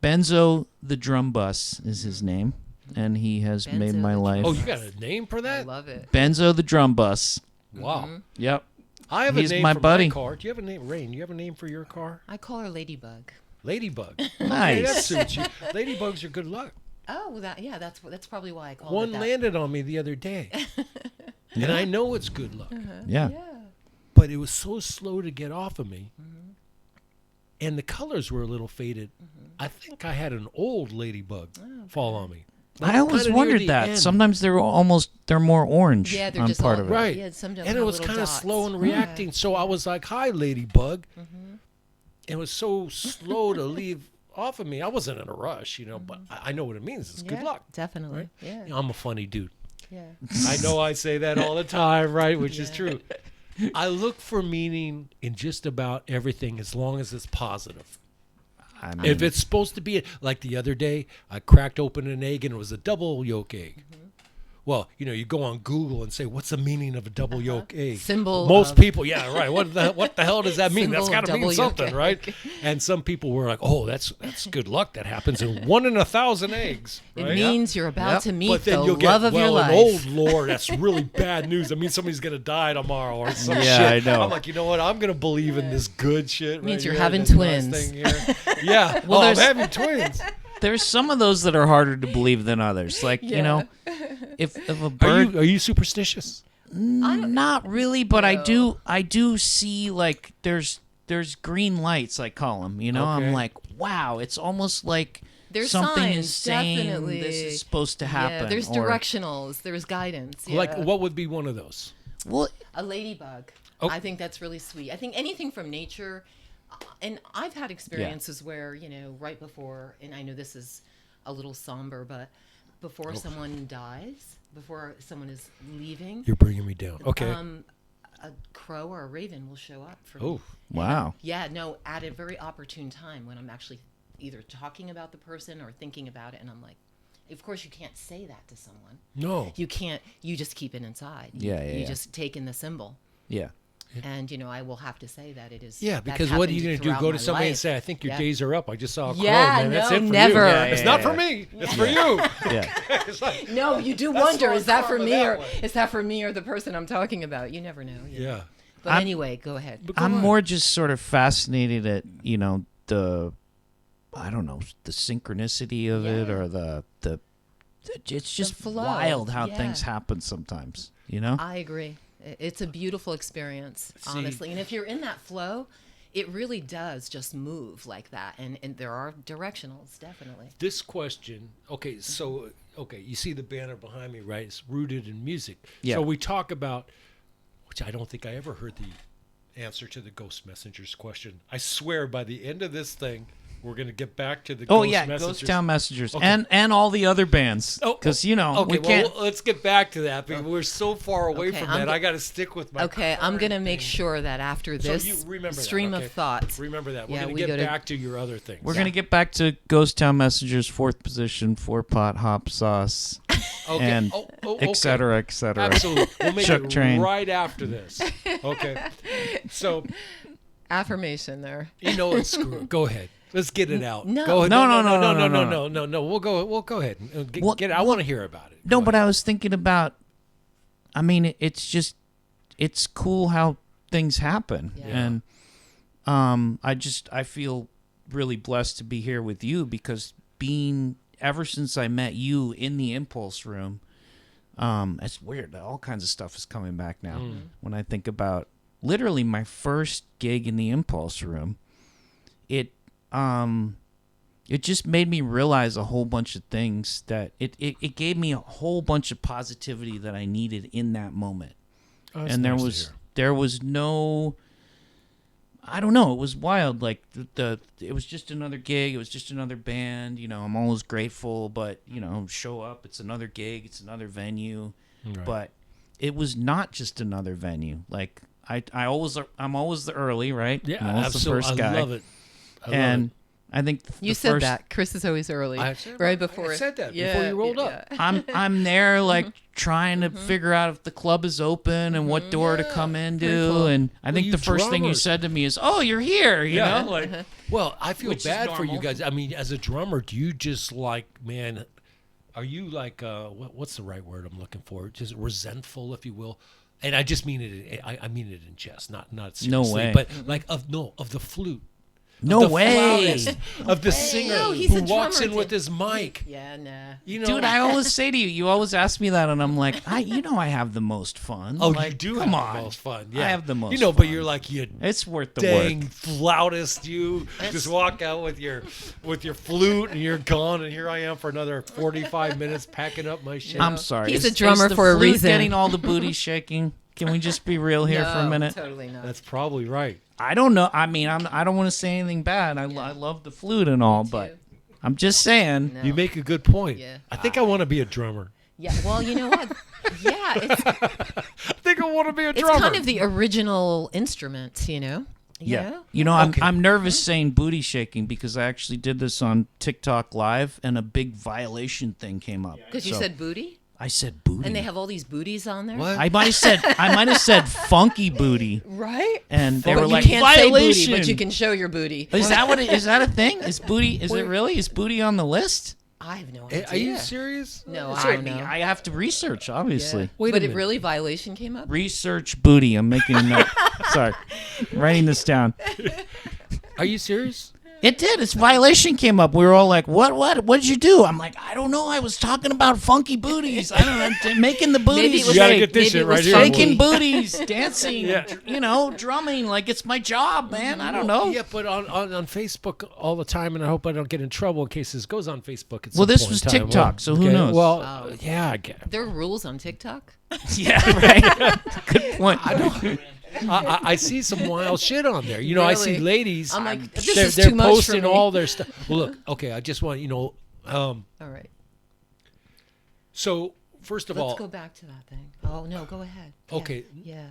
Benzo the drum bus is his name, and he has Benzo made my the life. Oh, you got a name for I that? love it. Benzo the drum bus. Wow. Yep. I have He's a name my for buddy. my car. Do you have a name, Rain? Do you have a name for your car? I call her Ladybug. Ladybug. Hey, that Nice. suits you. Ladybugs are good luck. Oh, that's probably why I call One it that. landed on me the other day, and I know it's good luck, Yeah. Yeah. but it was so slow to get off of me, and the colors were a little faded. I think I had an old ladybug fall on me. I always Kinda near wondered the that. end. Sometimes they're more orange Yeah, they're on just part all- of it. Right. Yeah, sometimes And it have was little kind of dots. slow in reacting. So I was like, "Hi, ladybug." It was so slow to leave off of me. I wasn't in a rush, but I know what it means. It's good Yeah, luck. Definitely. Right? Yeah. I'm a funny dude. Yeah. I know I say that all the time, right? Which is true. I look for meaning in just about everything as long as it's positive. I mean, If it's supposed to be, like the other day, I cracked open an egg and it was a double yolk egg. Well, you go on Google and say, "What's the meaning of a double yolk egg?" Symbol Most of- people, yeah, right. What the hell does that mean? That's Symbol of got to mean double yolk something, egg. right? And some people were like, "Oh, that's good luck. That happens in 1 in 1,000 eggs." It Right? means you're about Yep. to meet But then the you'll get, love of your well, life. an old lore, that's really bad news. I mean, somebody's going to die tomorrow or some Yeah, shit. I know. I'm like, you know what? I'm going to believe in this good shit. Means right you're here, having this nice twins. thing here. Yeah. Well, I'm there's- having twins. there's some of those that are harder to believe than others. Like, if a bird, Are you superstitious? not really, but I do see, like, there's green lights, I call them. Okay. I'm like, wow, it's almost like There's something is signs, saying definitely. this is supposed to happen. Yeah, there's or- directionals. There's guidance. Yeah. Like, what would be one of those? Well, A ladybug. Oh. I think that's really sweet. I think anything from nature, and I've had experiences where, right before, and I know this is a little somber, but before someone dies, before someone is leaving, You're bringing me down. Okay. a crow or a raven will show up for me. Oh, wow. Yeah, no, at a very opportune time when I'm actually either talking about the person or thinking about it, and I'm like, of course you can't say that to someone. no. You can't. You just keep it inside. Yeah, You yeah. just take in the symbol. Yeah. And I will have to say that it is. Yeah, that's because what are you going happened to do? throughout Go to my somebody and life. say, "I think your Yeah. days are up. I just saw a crow." Yeah, man. That's no, it for never. you. Yeah, It's yeah, not yeah. for me. It's for you. Yeah. It's like, No, you do That's wonder, more is that for karma me that or way. is that for me or the person I'm talking about? You never know. yeah. But I'm- anyway, go ahead. But go I'm on. more just sort of fascinated at, I don't know, the synchronicity of it, Yeah. or it's just flow. wild how Yeah. things happen sometimes, I agree. It's a beautiful experience, See- honestly. And if you're in that flow, it really does just move like that. And there are directionals, definitely. This question, okay, so, you see the banner behind me, right? It's rooted in music. Yeah. So we talk about, which I don't think I ever heard the answer to the Ghost Messengers question. I swear by the end of this thing, we're going to get back to the Oh Ghost yeah, Messengers. Ghost Town Messengers, Okay. and all the other bands, because okay, we can't. well, let's get back to that because we're so far away Okay, from I'm that. go- I got to stick with my Okay, I'm going to current make thing. sure that after this you remember that, stream okay? of thoughts, Remember that. We're Yeah, going we to go get to- back to your other things. We're gonna get back to Ghost Town Messengers, 4th position, 4-pot hop sauce, okay. and okay. et cetera, et cetera. Absolutely. We'll make Chuck it Train. right after this. Okay. So, affirmation there. you know what? Screw it. Go ahead. Let's get it out. No. Go ahead. No. No. We'll go ahead. Well, Get it. I want to hear about it. No, Go but ahead. I was thinking about. I mean, it's cool how things happen, Yeah. and I feel really blessed to be here with you, because ever since I met you in the Impulse Room, it's weird. All kinds of stuff is coming back now. When I think about literally my first gig in the Impulse Room, it just made me realize a whole bunch of things that it gave me a whole bunch of positivity that I needed in that moment. Oh, that's And nice to hear. there was no I don't know. It was wild. Like it was just another gig. It was just another band. You know, I'm always grateful, but you know, show up. It's another gig. It's another venue. Right. But it was not just another venue. Like I'm always the early, right? Yeah, I'm always absolutely. the first guy. I love it. And I think You the said first, that. Chris is always early. I said- right before. I said that before you rolled up. I'm there like trying to figure out if the club is open and what door to come into. cool. And I think you the first thing you drummers- said to me is, "Oh, you're here." You Yeah. know, like Well, I feel Which is bad for you normal. guys. I mean, as a drummer, do you just like, man, are you like, what's the right word I'm looking for? Just resentful, if you will. And I just mean it. I mean it in jest, not seriously. No way. But like of the flute. no the way. flautist, of the singer No, he's who a walks drummer, in with dude. his mic. Yeah, nah. You know, Dude, I always say to you, you always ask me that, and I'm like, I have the most fun. oh, like, you do come have on. the most fun. I Yeah, have the most You know, but fun. you're like you. It's worth the Dang work. flautist, you just walk out with your flute and you're gone, and here I am for another 45 minutes packing up my shit. I'm sorry. He's Is- a drummer is the for a flute reason. Getting all the booty shaking. Can we just be real here for a No, minute? Totally not. That's probably right. I don't know. I mean, I don't want to say anything bad. I love the flute and all, but I'm just saying. No. You make a good point. Yeah. I think I want to be a drummer. Yeah. Well, you know what? Yeah, it's I think I want to be a it's drummer. kind of the original instrument, you know. Yeah. You know, Okay. I'm nervous saying booty shaking because I actually did this on TikTok live and a big violation thing came up. Because you So said booty, I said booty. and they have all these booties on there. What? I might have said funky booty, Right. and they But were you like can't say violation. booty, but you can show your booty. Is that what? Is that a thing? Is booty? Is it really? Is booty on the list? I have no Eh, idea. Are you serious? No, I Sorry, don't know. I have to research, obviously. Yeah. Wait a but it minute. really violation came up. Research booty. I'm making a note. Sorry, writing this down. Are you serious? It did. Its violation came up. We were all like, "What did you do?" I'm like, "I don't know. I was talking about funky booties. I don't know, making the Maybe booties it was You gotta shake, get this maybe shit it was right here. funky. shaking booties, dancing, Yeah. you know, drumming. Like it's my job, man. I don't know." Yeah, but on Facebook all the time, and I hope I don't get in trouble in case this goes on Facebook. At Well, some this point was in time. TikTok, so who knows? Well, Oh. yeah, I get. There are rules on TikTok. Yeah, right. Good point. I see some wild shit on there. You know, I see Really? ladies. I'm like, this they're is too much for posting me. all their stuff. Well, look, okay, I just want All right. So first of Let's all, go back to that thing. Oh no, go ahead. Yeah. Okay. Yeah.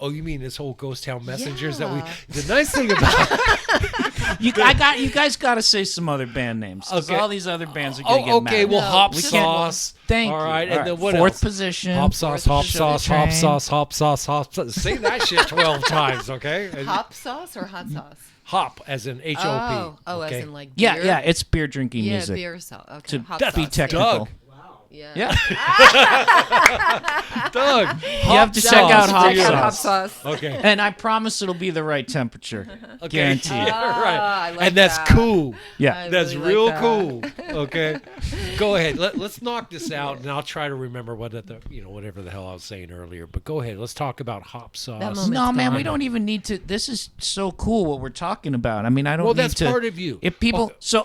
oh, you mean this whole Ghost Town Messengers that we? Yeah. The nice thing about You guys got to say some other band names. 'Cause Okay. all these other bands are gonna get okay, mad. well, No, Hop we can't- Sauce. Thank all you. right, All and then what Fourth else? position. Hop sauce, hop Sugar sauce, hop Train. sauce, hop sauce, hop sauce. Say that shit 12 times, okay? And Hop sauce or hot sauce? hop as in HOP. Oh, okay? as in like Yeah, beer? yeah. It's beer drinking Yeah, music. beer sauce. Okay. To Hot be sauce. technical. Doug. Yeah. Yeah. Doug, You have to check out hot for you. Hot sauce. sauce. Okay. And I promise it'll be the right temperature. Okay. Guaranteed. Yeah, right. I like and that's that. cool. Yeah. I That's really real like that. cool. Okay. Go ahead. Let's knock this out, and I'll try to remember whatever the hell I was saying earlier. But go ahead. Let's talk about hop sauce. That moment. No, man, gone. we don't even need to. This is so cool what we're talking about. I mean, I don't Well, need that's to. part of you. If people, so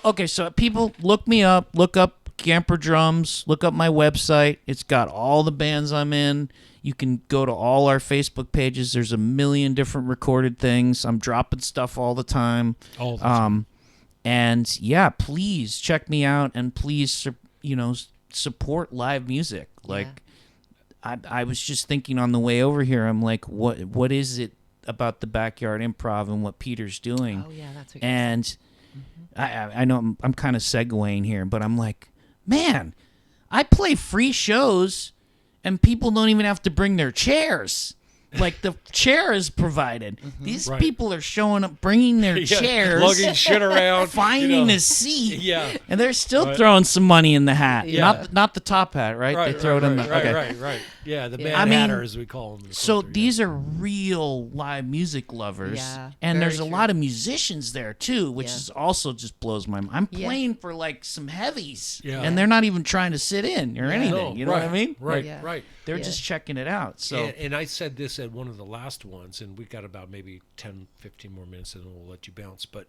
people look me up, look up Gamper Drums, look up my website. It's got all the bands I'm in. You can go to all our Facebook pages. There's a million different recorded things. I'm dropping stuff all the time. All the time. And yeah, please check me out and please, support live music. Like, I was just thinking on the way over here, I'm like, what is it about the Backyard Improv and what Peter's doing? Oh yeah, that's what. And I know I'm kind of segueing here, but I'm like, man, I play free shows and people don't even have to bring their chairs. Like the chair is provided. These Right. people are showing up, bringing their Yeah, chairs, lugging shit around, finding a seat, Yeah. and they're still Right. throwing some money in the hat. Yeah. Not the top hat, right? Right, They throw right, it in right, the right, okay. right. Yeah, the Yeah. Mad I mean, Hatter, as we call them. So these are real live music lovers, Yeah, and very there's a true. lot of musicians there too, which Yeah. is also just blows my mind. I'm Yeah. playing for like some heavies, Yeah. and they're not even trying to sit in or anything. You know what I mean? Right, Yeah. right. They're Yeah. just checking it out. So And I said this at one of the last ones, and we got about maybe 10, 15 more minutes, and then we'll let you bounce. But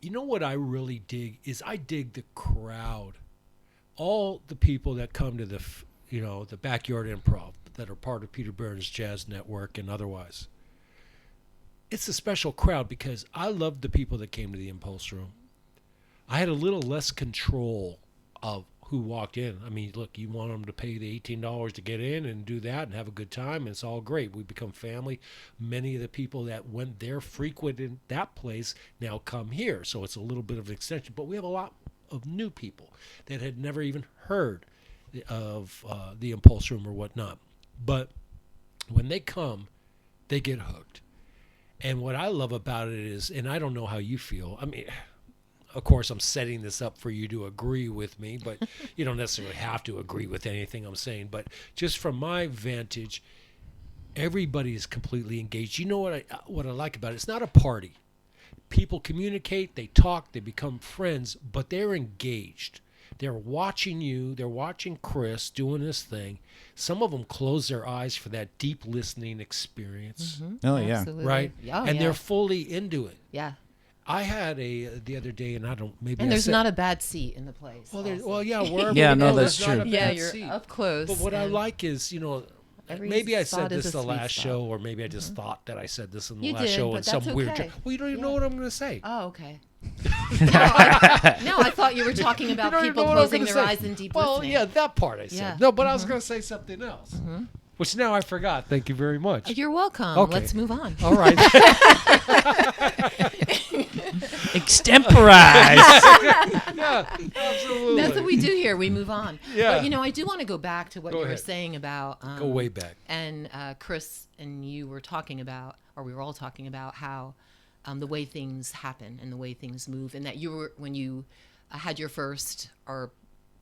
you know what I really dig is I dig the crowd, all the people that come to the Backyard Improv that are part of Peter Burns Jazz Network and otherwise. it's a special crowd because I loved the people that came to the Impulse Room. I had a little less control of who walked in. I mean, look, you want them to pay the $18 to get in and do that and have a good time, and it's all great. We become family. Many of the people that went there, frequented that place, now come here. So it's a little bit of an extension. But we have a lot of new people that had never even heard of the Impulse Room or whatnot. But when they come, they get hooked. And what I love about it is, and I don't know how you feel. I mean, of course, I'm setting this up for you to agree with me, but you don't necessarily have to agree with anything I'm saying. But just from my vantage, everybody is completely engaged. You know what I like about it? It's not a party. People communicate, they talk, they become friends, but they're engaged. They're watching you. They're watching Chris doing his thing. Some of them close their eyes for that deep listening experience. Oh, yeah. Absolutely. Right? Oh, and yeah. they're fully into it. Yeah. I had the other day, and I don't, maybe And I there's said, not a bad seat in the place. well, there's, also. well, yeah, wherever Yeah, we no, go, that's there's not true. a Yeah, bad you're seat. up close. But what I and like is, every maybe I spot said is this a the sweet last spot. show, or maybe I just thought that I said this in the You last did, show but in some that's weird. okay. Well, you don't even Yeah. know what I'm going to say. Oh, okay. I thought you were talking about You don't even people know what I'm closing gonna their say. eyes in deep Well, listening. yeah, that part I said. Yeah. No, but I was going to say something else, which now I forgot. Thank you very much. You're welcome. Okay. Let's move on. All right. Extemporize. Yeah, absolutely. That's what we do here. We move on. Yeah. But, I do want to go back to what Go you were ahead. saying about... Go way back. And Chris and you were talking about, or we were all talking about how the way things happen and the way things move, and that you were, when you had your first, or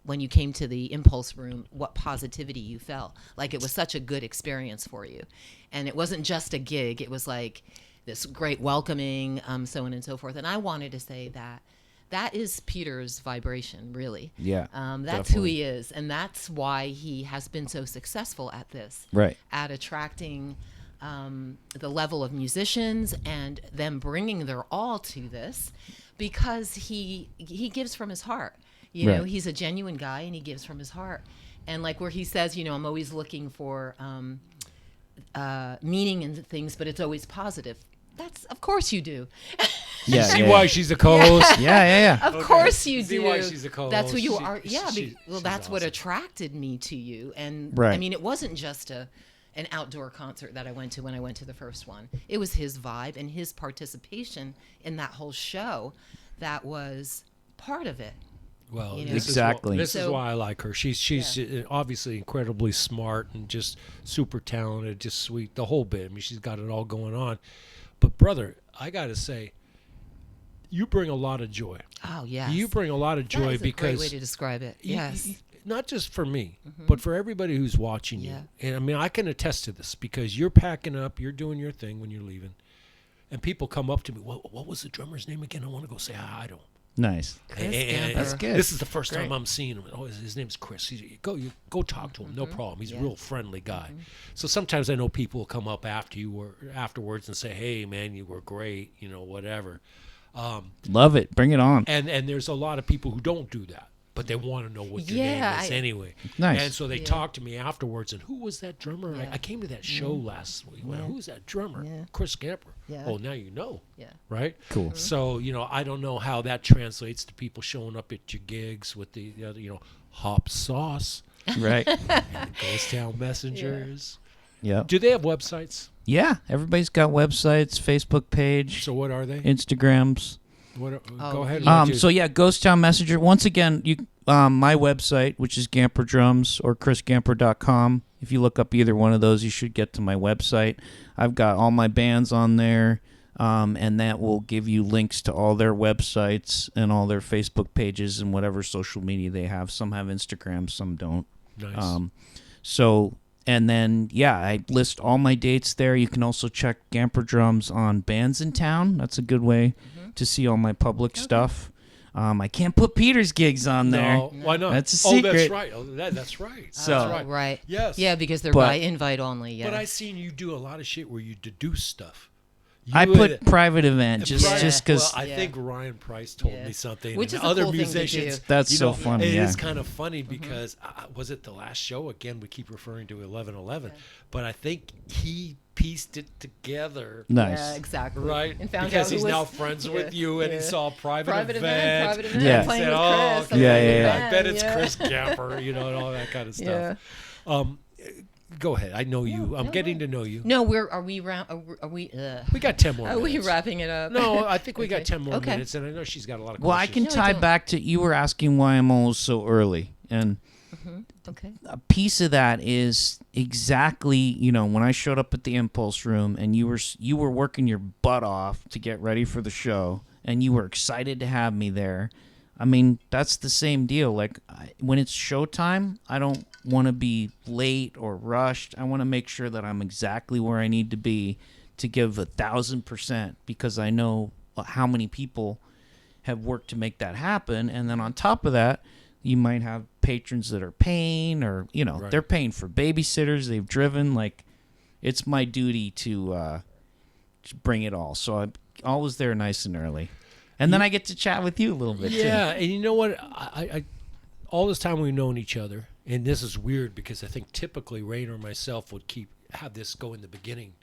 when you came to the Impulse Room, what positivity you felt. Like it was such a good experience for you. And it wasn't just a gig. It was like this great welcoming, so on and so forth. And I wanted to say that is Peter's vibration, really. Yeah, That's who he is. And that's why he has been so successful at this. Right. At attracting the level of musicians and them bringing their all to this, because he gives from his heart. Right. He's a genuine guy and he gives from his heart. And like where he says, I'm always looking for meaning in things, but it's always positive. That's, of course you do. Yeah, See yeah, why she's a co-host? yeah. Of course you See do. why she's a co-host. That's who you She- are. Yeah. she's That's what awesome. attracted me to you. And Right. I mean, it wasn't just an outdoor concert that I went to when I went to the first one. It was his vibe and his participation in that whole show that was part of it. Well, You know? Exactly. This is So- why I like her. She's obviously incredibly smart and just super talented, just sweet, the whole bit. I mean, she's got it all going on. But brother, I got to say, you bring a lot of joy. Oh yes. You bring a lot of joy that is a because great way to describe it. you- Yes. you- not just for me, but for everybody who's watching Yeah. you. And I mean, I can attest to this because you're packing up, you're doing your thing when you're leaving, and people come up to me. What was the drummer's name again? I want to go say hi to him. Nice. Chris And Gamper. That's good. This is the first time Great. I'm seeing him. Oh, his name's Chris. You go talk to him. No problem. He's a Yeah. real friendly guy. So sometimes I know people will come up after you or afterwards and say, "Hey, man, you were great." Whatever. Love it. Bring it on. And there's a lot of people who don't do that, but they want to know what your Yeah, name is anyway. Nice. And so they talk to me afterwards. And who was that drummer? Yeah. I came to that show last week. Well, who's that drummer? Yeah. Chris Gamper. Yeah. Oh, now you know. Yeah. Right. Cool. So I don't know how that translates to people showing up at your gigs with the other, hop sauce, Right. Ghost Town Messengers. Yeah. Do they have websites? Yeah. Everybody's got websites, Facebook page, So what are they? Instagrams. Go ahead. So yeah, Ghost Town Messenger. Once again, you my website, which is Gamper Drums or chrisgamper.com. If you look up either one of those, you should get to my website. I've got all my bands on there, and that will give you links to all their websites and all their Facebook pages and whatever social media they have. Some have Instagram, some don't. Nice. And then, I list all my dates there. You can also check Gamper Drums on Bands in Town. That's a good way to see all my public stuff. I can't put Peter's gigs on there. No, why not? That's a Oh, that's secret. right. Oh, that's right. So- that's Oh, right. right. Yes. Yeah, because they're But- by invite only. Yeah. But I seen you do a lot of shit where you deduce stuff. I You put would- private event just Yeah. because Well, I Yeah. think Ryan Price told Yeah. me something. Which and is a other cool thing to musicians. do. That's so funny, It yeah. is kind of funny because was it the last show? Again, we keep referring to 11/11, but I think he pieced it together. Nice. Yeah, exactly. Right, And found because out who he's was, now friends with you, and he saw a private private event. Private event. Yeah. Playing Said, with "Oh, Chris. okay, Yeah, yeah, yeah. I bet it's yeah. Chris Gamper," and all that kind of stuff. Yeah. Go ahead. I know you. I'm no, getting to know you. No, are we We got 10 more are minutes. we wrapping it up? No, I think we got Okay. 10 more Okay. minutes, and I know she's got a lot of Well, I questions. can No, I tie don't. back to you were asking why I'm always so early, and Okay. a piece of that is exactly when I showed up at the Impulse Room and you were working your butt off to get ready for the show, and you were excited to have me there. I mean, that's the same deal. Like when it's showtime, I don't want to be late or rushed. I want to make sure that I'm exactly where I need to be to give 1,000%, because I know how many people have worked to make that happen. And then on top of that, you might have patrons that are paying, or Right. they're paying for babysitters they've driven. Like, it's my duty to bring it all. So I'm always there nice and early. And then I get to chat with you a little bit, Yeah, and you know what? I all this time we've known each other, and this is weird because I think typically Rain or myself would have this go in the beginning.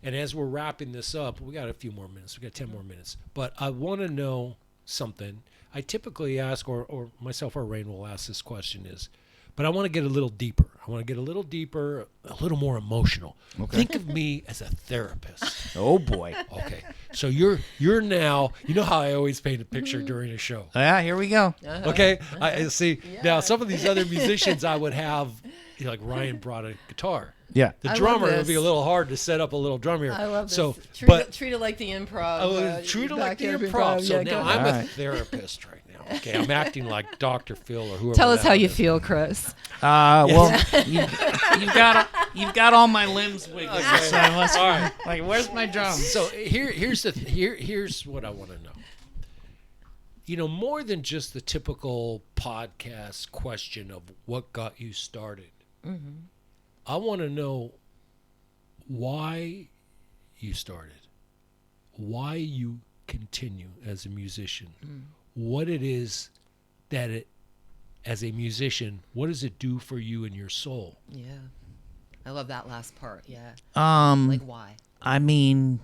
And as we're wrapping this up, we got a few more minutes. We got 10 more minutes. But I want to know something. I typically ask, or myself or Rain will ask this question but I want to get a little deeper. I want to get a little deeper, a little more emotional. Okay. Think of me as a therapist. Oh, boy. Okay. So you're now, you know how I always paint a picture during a show. Yeah, here we go. Okay, I see. Yeah. Now, some of these other musicians, I would have, like Ryan brought a guitar. Yeah. The I love drummer would this. be a little hard to set up a little drum here. I love this. So, treat, but it, treat it like the improv. true to like the backyard improv. So Yeah, now go I'm ahead. a All right. therapist right now. Okay, I'm acting like Dr. Phil or whoever. Tell us that how you is. feel, Chris. Well, you've got all my limbs wiggling. Okay. So I must, All right. like, where's my drums? So here's what I want to know. More than just the typical podcast question of what got you started. Mm-hmm. I want to know why you started, why you continue as a musician, what it is that as a musician, what does it do for you and your soul? Yeah. I love that last part. Yeah. Um, Like why? I mean,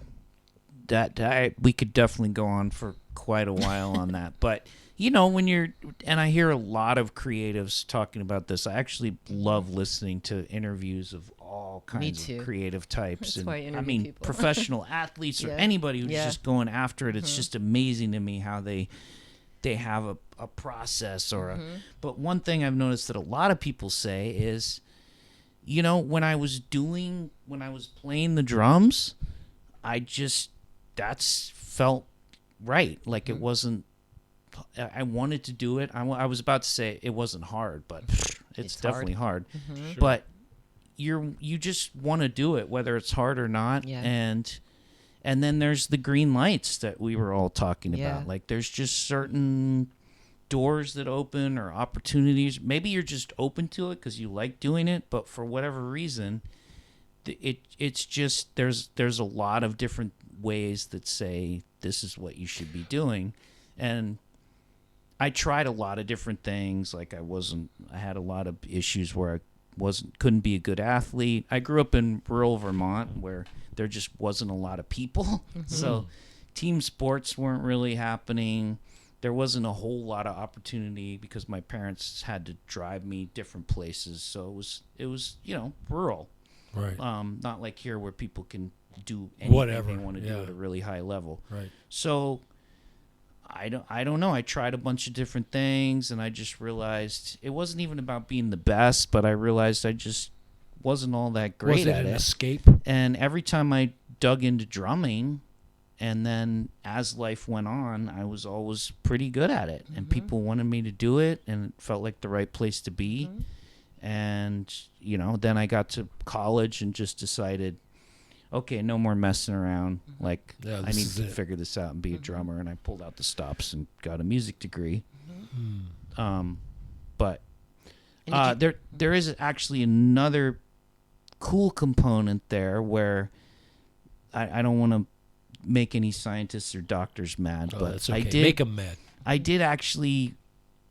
that we could definitely go on for quite a while on that. But and I hear a lot of creatives talking about this. I actually love listening to interviews of all kinds too. of creative types. That's why I I interview mean, people. professional athletes or Yeah. anybody who's Yeah. just going after it. It's just amazing to me how they have a process or but one thing I've noticed that a lot of people say is, when I was playing the drums, that's felt right. Like it wasn't, I wanted to do it. I was about to say it wasn't hard, but it's definitely hard. Sure. But you just want to do it, whether it's hard or not. Yeah. And then there's the green lights that we were all talking Yeah. about. Like there's just certain doors that open or opportunities. Maybe you're just open to it because you like doing it, but for whatever reason, it's just there's a lot of different ways that say this is what you should be doing. And I tried a lot of different things. Like I had a lot of issues where I couldn't be a good athlete. I grew up in rural Vermont where there just wasn't a lot of people. So team sports weren't really happening. There wasn't a whole lot of opportunity because my parents had to drive me different places. So it was rural. Right. Not like here where people can do anything Whatever, they want to do yeah. at a really high level. Right. So I don't know. I tried a bunch of different things, and I just realized it wasn't even about being the best, but I realized I just wasn't all that great Was it at an it. escape? And every time I dug into drumming, and then as life went on, I was always pretty good at it, and people wanted me to do it, and it felt like the right place to be. And then I got to college and just decided, okay, no more messing around. Like, Yeah, I this need is to it. figure this out and be a drummer. And I pulled out the stops and got a music degree. But And did there is actually another cool component there where I don't want to make any scientists or doctors mad, Oh, but that's okay. I did. Make them mad. I did actually,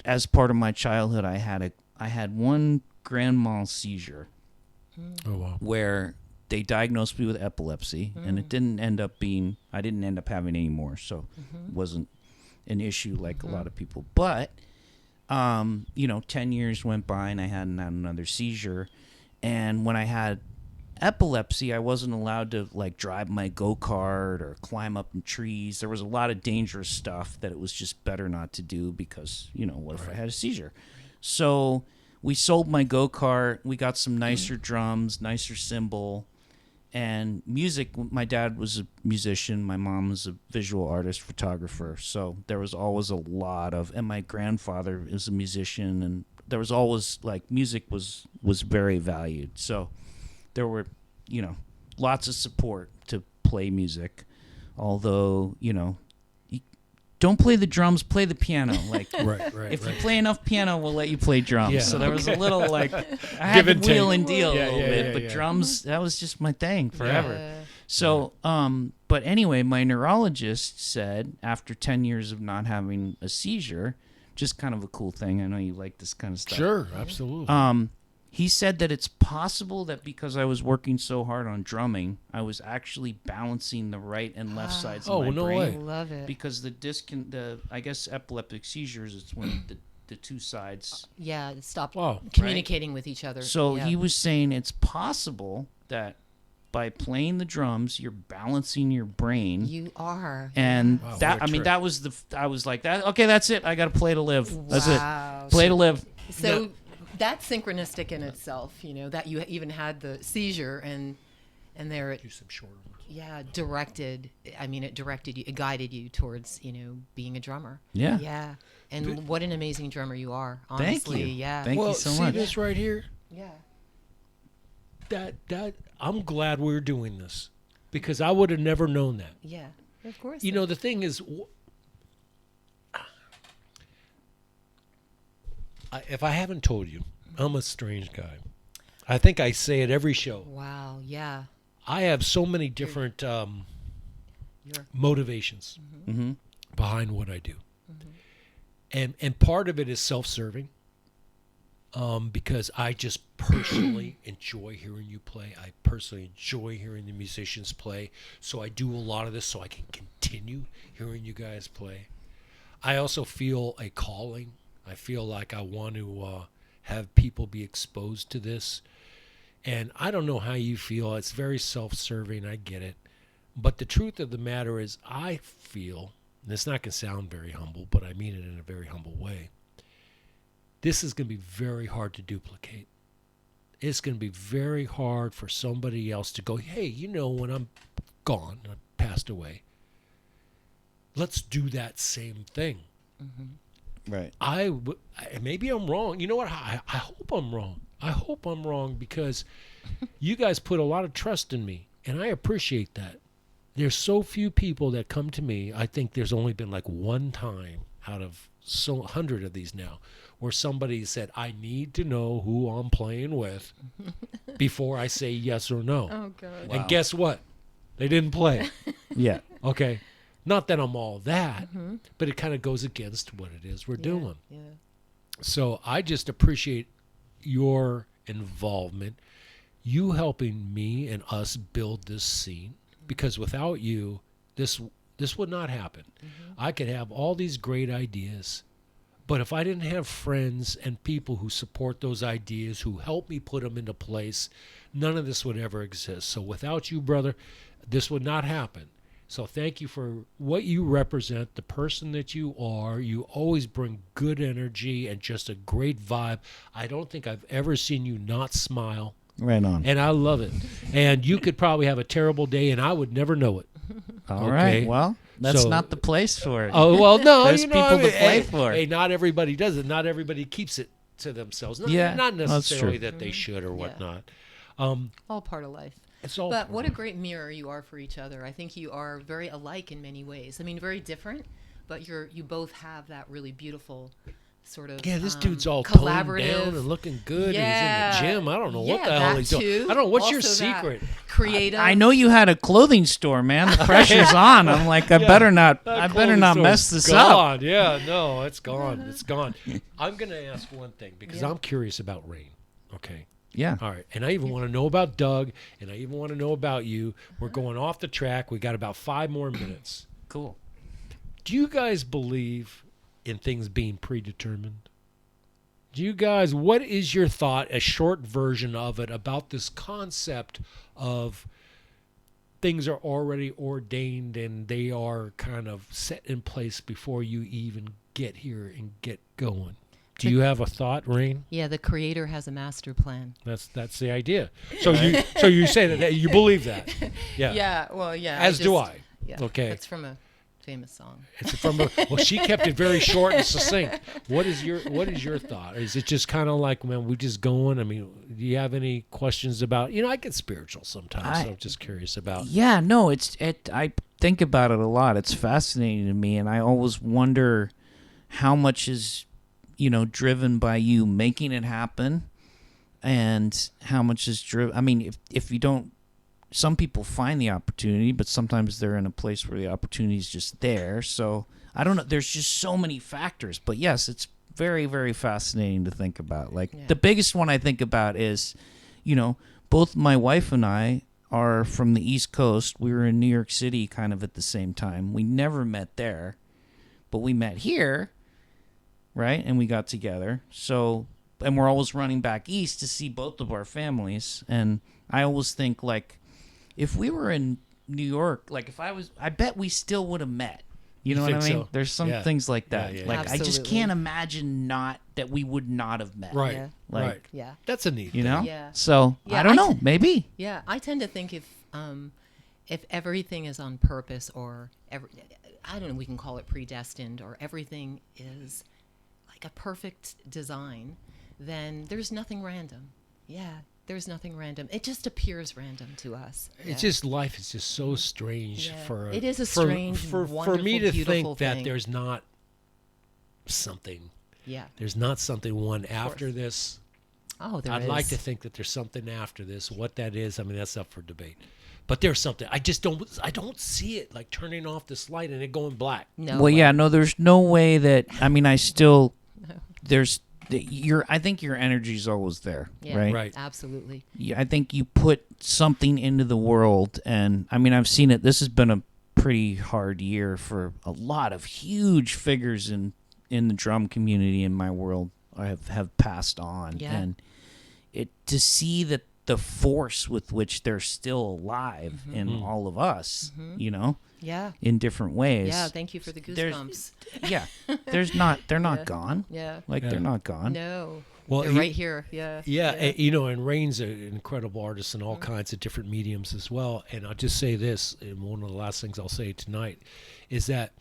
as part of my childhood, I had one grand mal seizure Oh wow. where they diagnosed me with epilepsy, and it didn't end up being. I didn't end up having any more, so it wasn't an issue like a lot of people. But 10 years went by, and I hadn't had another seizure. And when I had epilepsy, I wasn't allowed to like drive my go-kart or climb up in trees. There was a lot of dangerous stuff that it was just better not to do because, what if I had a seizure? So we sold my go-kart. We got some nicer drums, nicer cymbal, and music. My dad was a musician. My mom was a visual artist, photographer. So there was always a lot of, and my grandfather is a musician, and there was always like music was very valued. So there were, lots of support to play music. Although, don't play the drums, play the piano. Like, if you play enough piano, we'll let you play drums. Yeah. So there was a little like, I had to wheel and deal a little bit, but drums, that was just my thing forever. Yeah. So, but anyway, my neurologist said after 10 years of not having a seizure, just kind of a cool thing. I know you like this kind of stuff. Sure, absolutely. He said that it's possible that because I was working so hard on drumming, I was actually balancing the right and left sides of my brain. Way. Love it. Because I guess epileptic seizures, it's when the two sides stop communicating with each other. So he was saying it's possible that by playing the drums, you're balancing your brain. You are. And that was I was like, that. Okay, that's it. I got to play to live. That's it. Play to live. So that's synchronistic in itself, that you even had the seizure and there it. Do some short ones. Yeah, directed. I mean, it directed you, it guided you towards, being a drummer. Yeah. Yeah. And what an amazing drummer you are, honestly. Thank you. Yeah. Thank you so much. See this right here? Yeah. That I'm glad we're doing this because I would have never known that. Yeah, of course. The thing is, if I haven't told you, I'm a strange guy. I think I say it every show. Wow, yeah. I have so many different motivations behind what I do. And part of it is self-serving. Because I just personally enjoy hearing you play. I personally enjoy hearing the musicians play. So I do a lot of this so I can continue hearing you guys play. I also feel a calling. I feel like I want to have people be exposed to this. And I don't know how you feel. It's very self-serving. I get it. But the truth of the matter is I feel, and it's not going to sound very humble, but I mean it in a very humble way, this is going to be very hard to duplicate. It's going to be very hard for somebody else to go, hey, when I'm gone, I passed away, let's do that same thing. Right. Maybe I'm wrong. You know what? I hope I'm wrong. I hope I'm wrong because you guys put a lot of trust in me, and I appreciate that. There's so few people that come to me. I think there's only been like one time out of 100 of these now where somebody said, I need to know who I'm playing with before I say yes or no. Oh, God. And guess what? They didn't play. Yeah. Okay. Not that I'm all that, but it kind of goes against what it is we're doing. Yeah. So I just appreciate your involvement, you helping me and us build this scene, because without you, this would not happen. I could have all these great ideas, but if I didn't have friends and people who support those ideas, who help me put them into place, none of this would ever exist. So without you, brother, this would not happen. So thank you for what you represent, the person that you are. You always bring good energy and just a great vibe. I don't think I've ever seen you not smile. Right on. And I love it. And you could probably have a terrible day, and I would never know it. All right. Well, that's not the place for it. Oh, well, no. There's people to play for. Hey, not everybody does it. Not everybody keeps it to themselves. Not necessarily that they should or whatnot. All part of life. It's all but what a great mirror you are for each other. I think you are very alike in many ways. I mean, very different, but you both have that really beautiful sort of this dude's all collaborative, toned down and looking good. Yeah. He's in the gym. I don't know what the hell he's doing. Too. I don't know. What's also your secret? Creative. I know you had a clothing store, man. The pressure's on. I'm like, I better not mess this up. Yeah, no, it's gone. It's gone. I'm going to ask one thing because I'm curious about Rain. Okay. Yeah. All right. And I even want to know about Doug, and I even want to know about you. We're going off the track. We got about 5 more minutes. Cool. Do you guys believe in things being predetermined? Do you guys, what is your thought, a short version of it, about this concept of things are already ordained and they are kind of set in place before you even get here and get going? Do you have a thought, Rain? Yeah, the creator has a master plan. That's the idea. So you say that you believe that? Yeah. Yeah, well, yeah. As do I. Yeah. Okay. That's from a famous song. It's from well, she kept it very short and succinct. What is your thought? Is it just kind of like, man, we just going? I mean, do you have any questions about? I get spiritual sometimes, so I'm just curious about. Yeah, no, I think about it a lot. It's fascinating to me, and I always wonder how much is, driven by you making it happen, and how much is driven. I mean, if you don't. Some people find the opportunity, but sometimes they're in a place where the opportunity is just there. So I don't know. There's just so many factors. But yes, it's very, very fascinating to think about. Like the biggest one I think about is, both my wife and I are from the East Coast. We were in New York City kind of at the same time. We never met there, but we met here, right? And we got together. So, and we're always running back east to see both of our families. And I always think, like, if we were in New York, like I bet we still would have met. You know what I mean? So? There's some things like that. Yeah. Like Absolutely. I just can't imagine that we would not have met. Right. Yeah. Like, right. Yeah. That's a neat thing. Yeah. So Yeah, I don't know. Maybe. Yeah, I tend to think if everything is on purpose, or I don't know, we can call it predestined, or everything is like a perfect design, then there's nothing random. Yeah. There's nothing random. It just appears random to us. It's just, life is just so strange. Yeah. It is a strange, for wonderful, me to beautiful think that thing. there's not something. Yeah. There's not something one after this. Oh, there I'd is. like to think that there's something after this. What that is, I mean, that's up for debate. But there's something. I don't see it, like turning off this light and it going black. No. Well, yeah, no, there's no way that. I mean, I still. There's. I think your energy's always there, Yeah, right? Right. Absolutely. I think you put something into the world, and I mean, I've seen it. This has been a pretty hard year for a lot of huge figures in the drum community in my world have passed on, Yeah. and to see that the force with which they're still alive in all of us, Yeah. in different ways. Yeah. Thank you for the goosebumps. Yeah, they're not gone. Yeah. Like they're not gone. No. Well, They're right here. Yeah. Yeah, and Rain's an incredible artist in all kinds of different mediums as well. And I'll just say this, and one of the last things I'll say tonight is that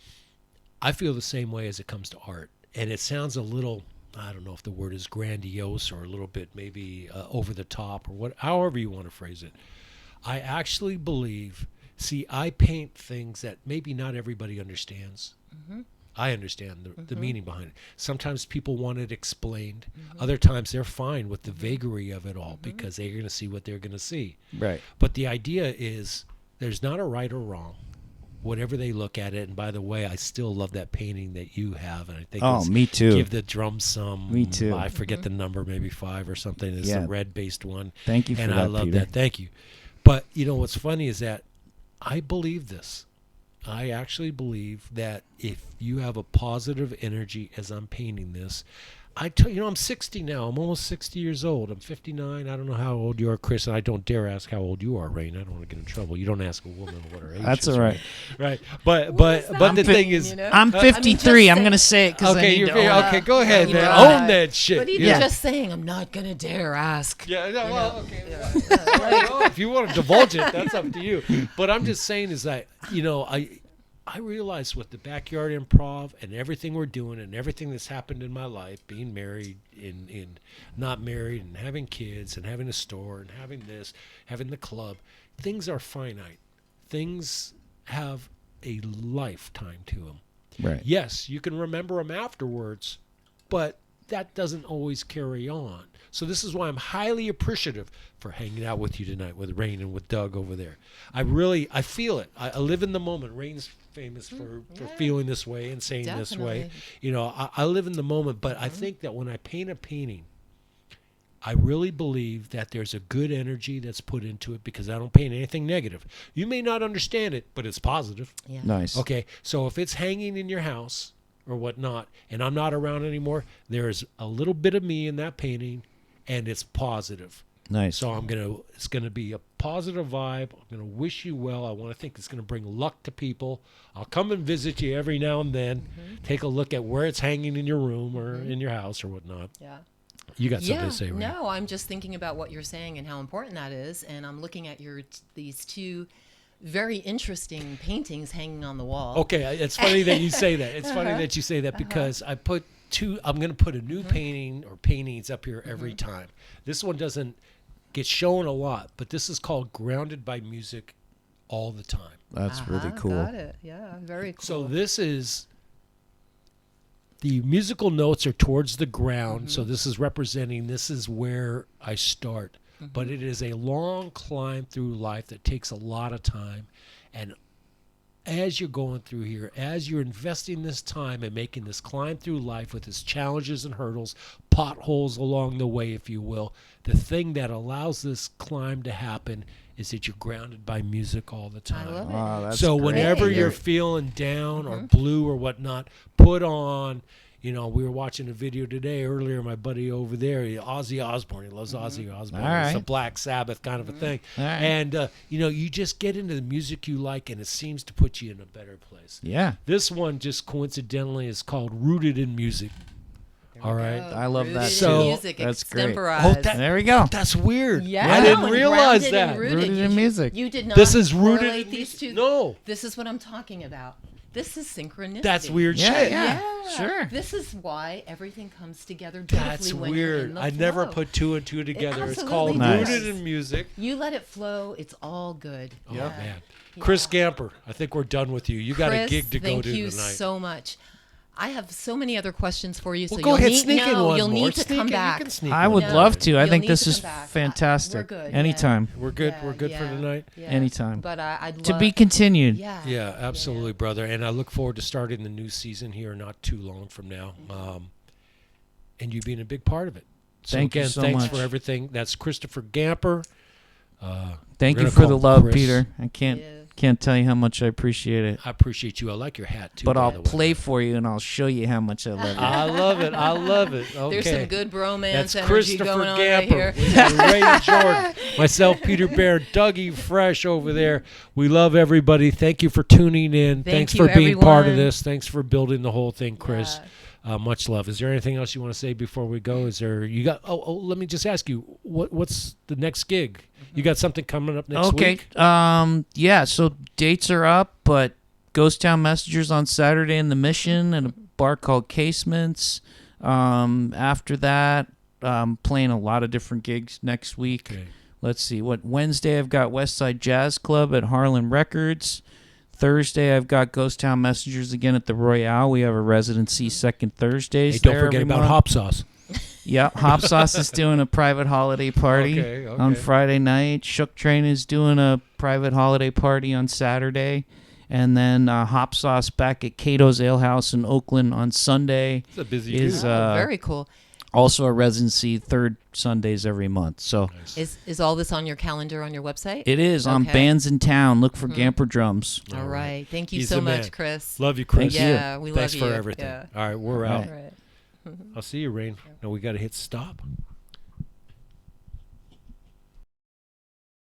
I feel the same way as it comes to art. And it sounds a little, I don't know if the word is grandiose or a little bit maybe over the top or however you want to phrase it. I actually believe, I paint things that maybe not everybody understands. I understand the meaning behind it. Sometimes people want it explained. Other times they're fine with the vagary of it all because they're going to see what they're going to see. Right. But the idea is there's not a right or wrong, whatever they look at it. And by the way, I still love that painting that you have. And I think Oh, me too. Give the Drum some. Me too. I forget the number, maybe 5 or something. It's Yeah. the red-based one. Thank you for and that, I love Peter. that. Thank you. But, what's funny is that I believe this. I actually believe that if you have a positive energy as I'm painting this, I'm 60 now. I'm almost 60 years old. I'm 59. I don't know how old you are, Chris, and I don't dare ask how old you are, Rain. I don't want to get in trouble. You don't ask a woman what her age is. That's all right. Right. But the thing is, I'm 53. I'm going to say it because I okay, need to okay, go ahead, you man. know, Own that shit. But even Yeah. just saying, I'm not going to dare ask. Yeah, no, well, okay. Well, if you want to divulge it, that's up to you. But I'm just saying is that, I realize with the backyard improv and everything we're doing and everything that's happened in my life, being married and not married and having kids and having a store and having this, having the club, things are finite. Things have a lifetime to them. Right. Yes, you can remember them afterwards, but that doesn't always carry on. So this is why I'm highly appreciative for hanging out with you tonight, with Rain and with Doug over there. I feel it. I live in the moment. Rain's famous for feeling this way and saying this way. Definitely. I live in the moment, but I think that when I paint a painting, I really believe that there's a good energy that's put into it because I don't paint anything negative. You may not understand it, but it's positive. Yeah. Nice. Okay, so if it's hanging in your house or whatnot, and I'm not around anymore, there's a little bit of me in that painting, and it's positive. Nice. So it's gonna be a positive vibe. I'm gonna wish you well. I want to think it's gonna bring luck to people. I'll come and visit you every now and then. Take a look at where it's hanging in your room or in your house or whatnot. Yeah. You got something to say, Ray? No, I'm just thinking about what you're saying and how important that is, and I'm looking at these two very interesting paintings hanging on the wall. Okay, it's funny that you say that. It's funny that you say that because I'm going to put a new painting or paintings up here every time. This one doesn't get shown a lot, but this is called Grounded by Music All the Time. That's really cool. Got it. Yeah, very cool. So this is, the musical notes are towards the ground. So this is representing, this is where I start. But it is a long climb through life that takes a lot of time. And as you're going through here, as you're investing this time and making this climb through life with its challenges and hurdles, potholes along the way, if you will, the thing that allows this climb to happen is that you're grounded by music all the time. I love it. Wow, that's So great. whenever you're feeling down or blue or whatnot, put on, we were watching a video today earlier, my buddy over there, Ozzy Osbourne, he loves Ozzy Osbourne. All It's a right. Black Sabbath kind of a thing. All right. And, you just get into the music you like and it seems to put you in a better place. Yeah. This one just coincidentally is called Rooted in Music. All right. I love that Rooted too. in music, That's great. Xtemporize. There we go. That's weird. Yeah, I didn't and realize grounded that. and rooted. Rooted in You- music. You did not. This is rooted correlate in these two. No. This is what I'm talking about. This is synchronicity. That's weird Yeah, shit. yeah. Sure. This is why everything comes together beautifully That's when you're in weird. the I never flow. put two and two together. It's called absolutely does. Rooted in Music. You let it flow. It's all good. Oh, Yeah. man. Chris Gamper, I think we're done with you. You got a Chris, gig to go thank to you tonight. so much. I have so many other questions for you. Well, so go you'll ahead, need, sneak in no, one you'll more. need to Sneak come in. back. You can sneak I one would in. No, love to. I you'll think need this to is come back. fantastic. We're good. Yeah. Anytime. We're good. Yeah, We're good for yeah, tonight. yeah. Anytime. But I'd To love, be continued. Yeah. Yeah, absolutely, brother. And I look forward to starting the new season here not too long from now. And you being a big part of it. So Thank you again, so thanks much. for everything. That's Christopher Gamper. Thank We're you gonna for call the him love, Chris. Peter. I can't tell you how much I appreciate it. I appreciate you. I like your hat too. But by I'll the way. play for you and I'll show you how much I love you. I love it. I love it. Okay. There's some good bromance That's energy Christopher going on right Gamper. here. We got Ray and Jordan. Myself, Peter Bear, Dougie Fresh over there. We love everybody. Thank you for tuning in. Thanks you, for being part of everyone. this. Thanks for building the whole thing, Chris. Yeah. Much love. Is there anything else you want to say before we go? Is there you got? Oh, let me just ask you. What's the next gig? You got something coming up next Okay. week? Yeah, so dates are up, but Ghost Town Messengers on Saturday in the Mission at a bar called Casements. After that, playing a lot of different gigs next week. Okay. Let's see. Wednesday I've got Westside Jazz Club at Harlan Records. Thursday I've got Ghost Town Messengers again at the Royale. We have a residency second Thursdays. Hey, don't there forget every about month. Hop Sauce. Yeah, Hop Sauce is doing a private holiday party Okay, okay. on Friday night. Shook Train is doing a private holiday party on Saturday. And then Hop Sauce back at Cato's Ale House in Oakland on Sunday It's a busy is gig. Very cool. also a residency third Sundays every month. So Is all this on your calendar on your website? it is on Okay. Bands in Town. Look for Gamper Drums. All right. Thank you He's so the much, man. Chris. Love you, Chris. Thank you. Yeah, we Thanks love for you. everything. Yeah. All right, we're All out. All right. I'll see you, Rain. No, we got to hit stop.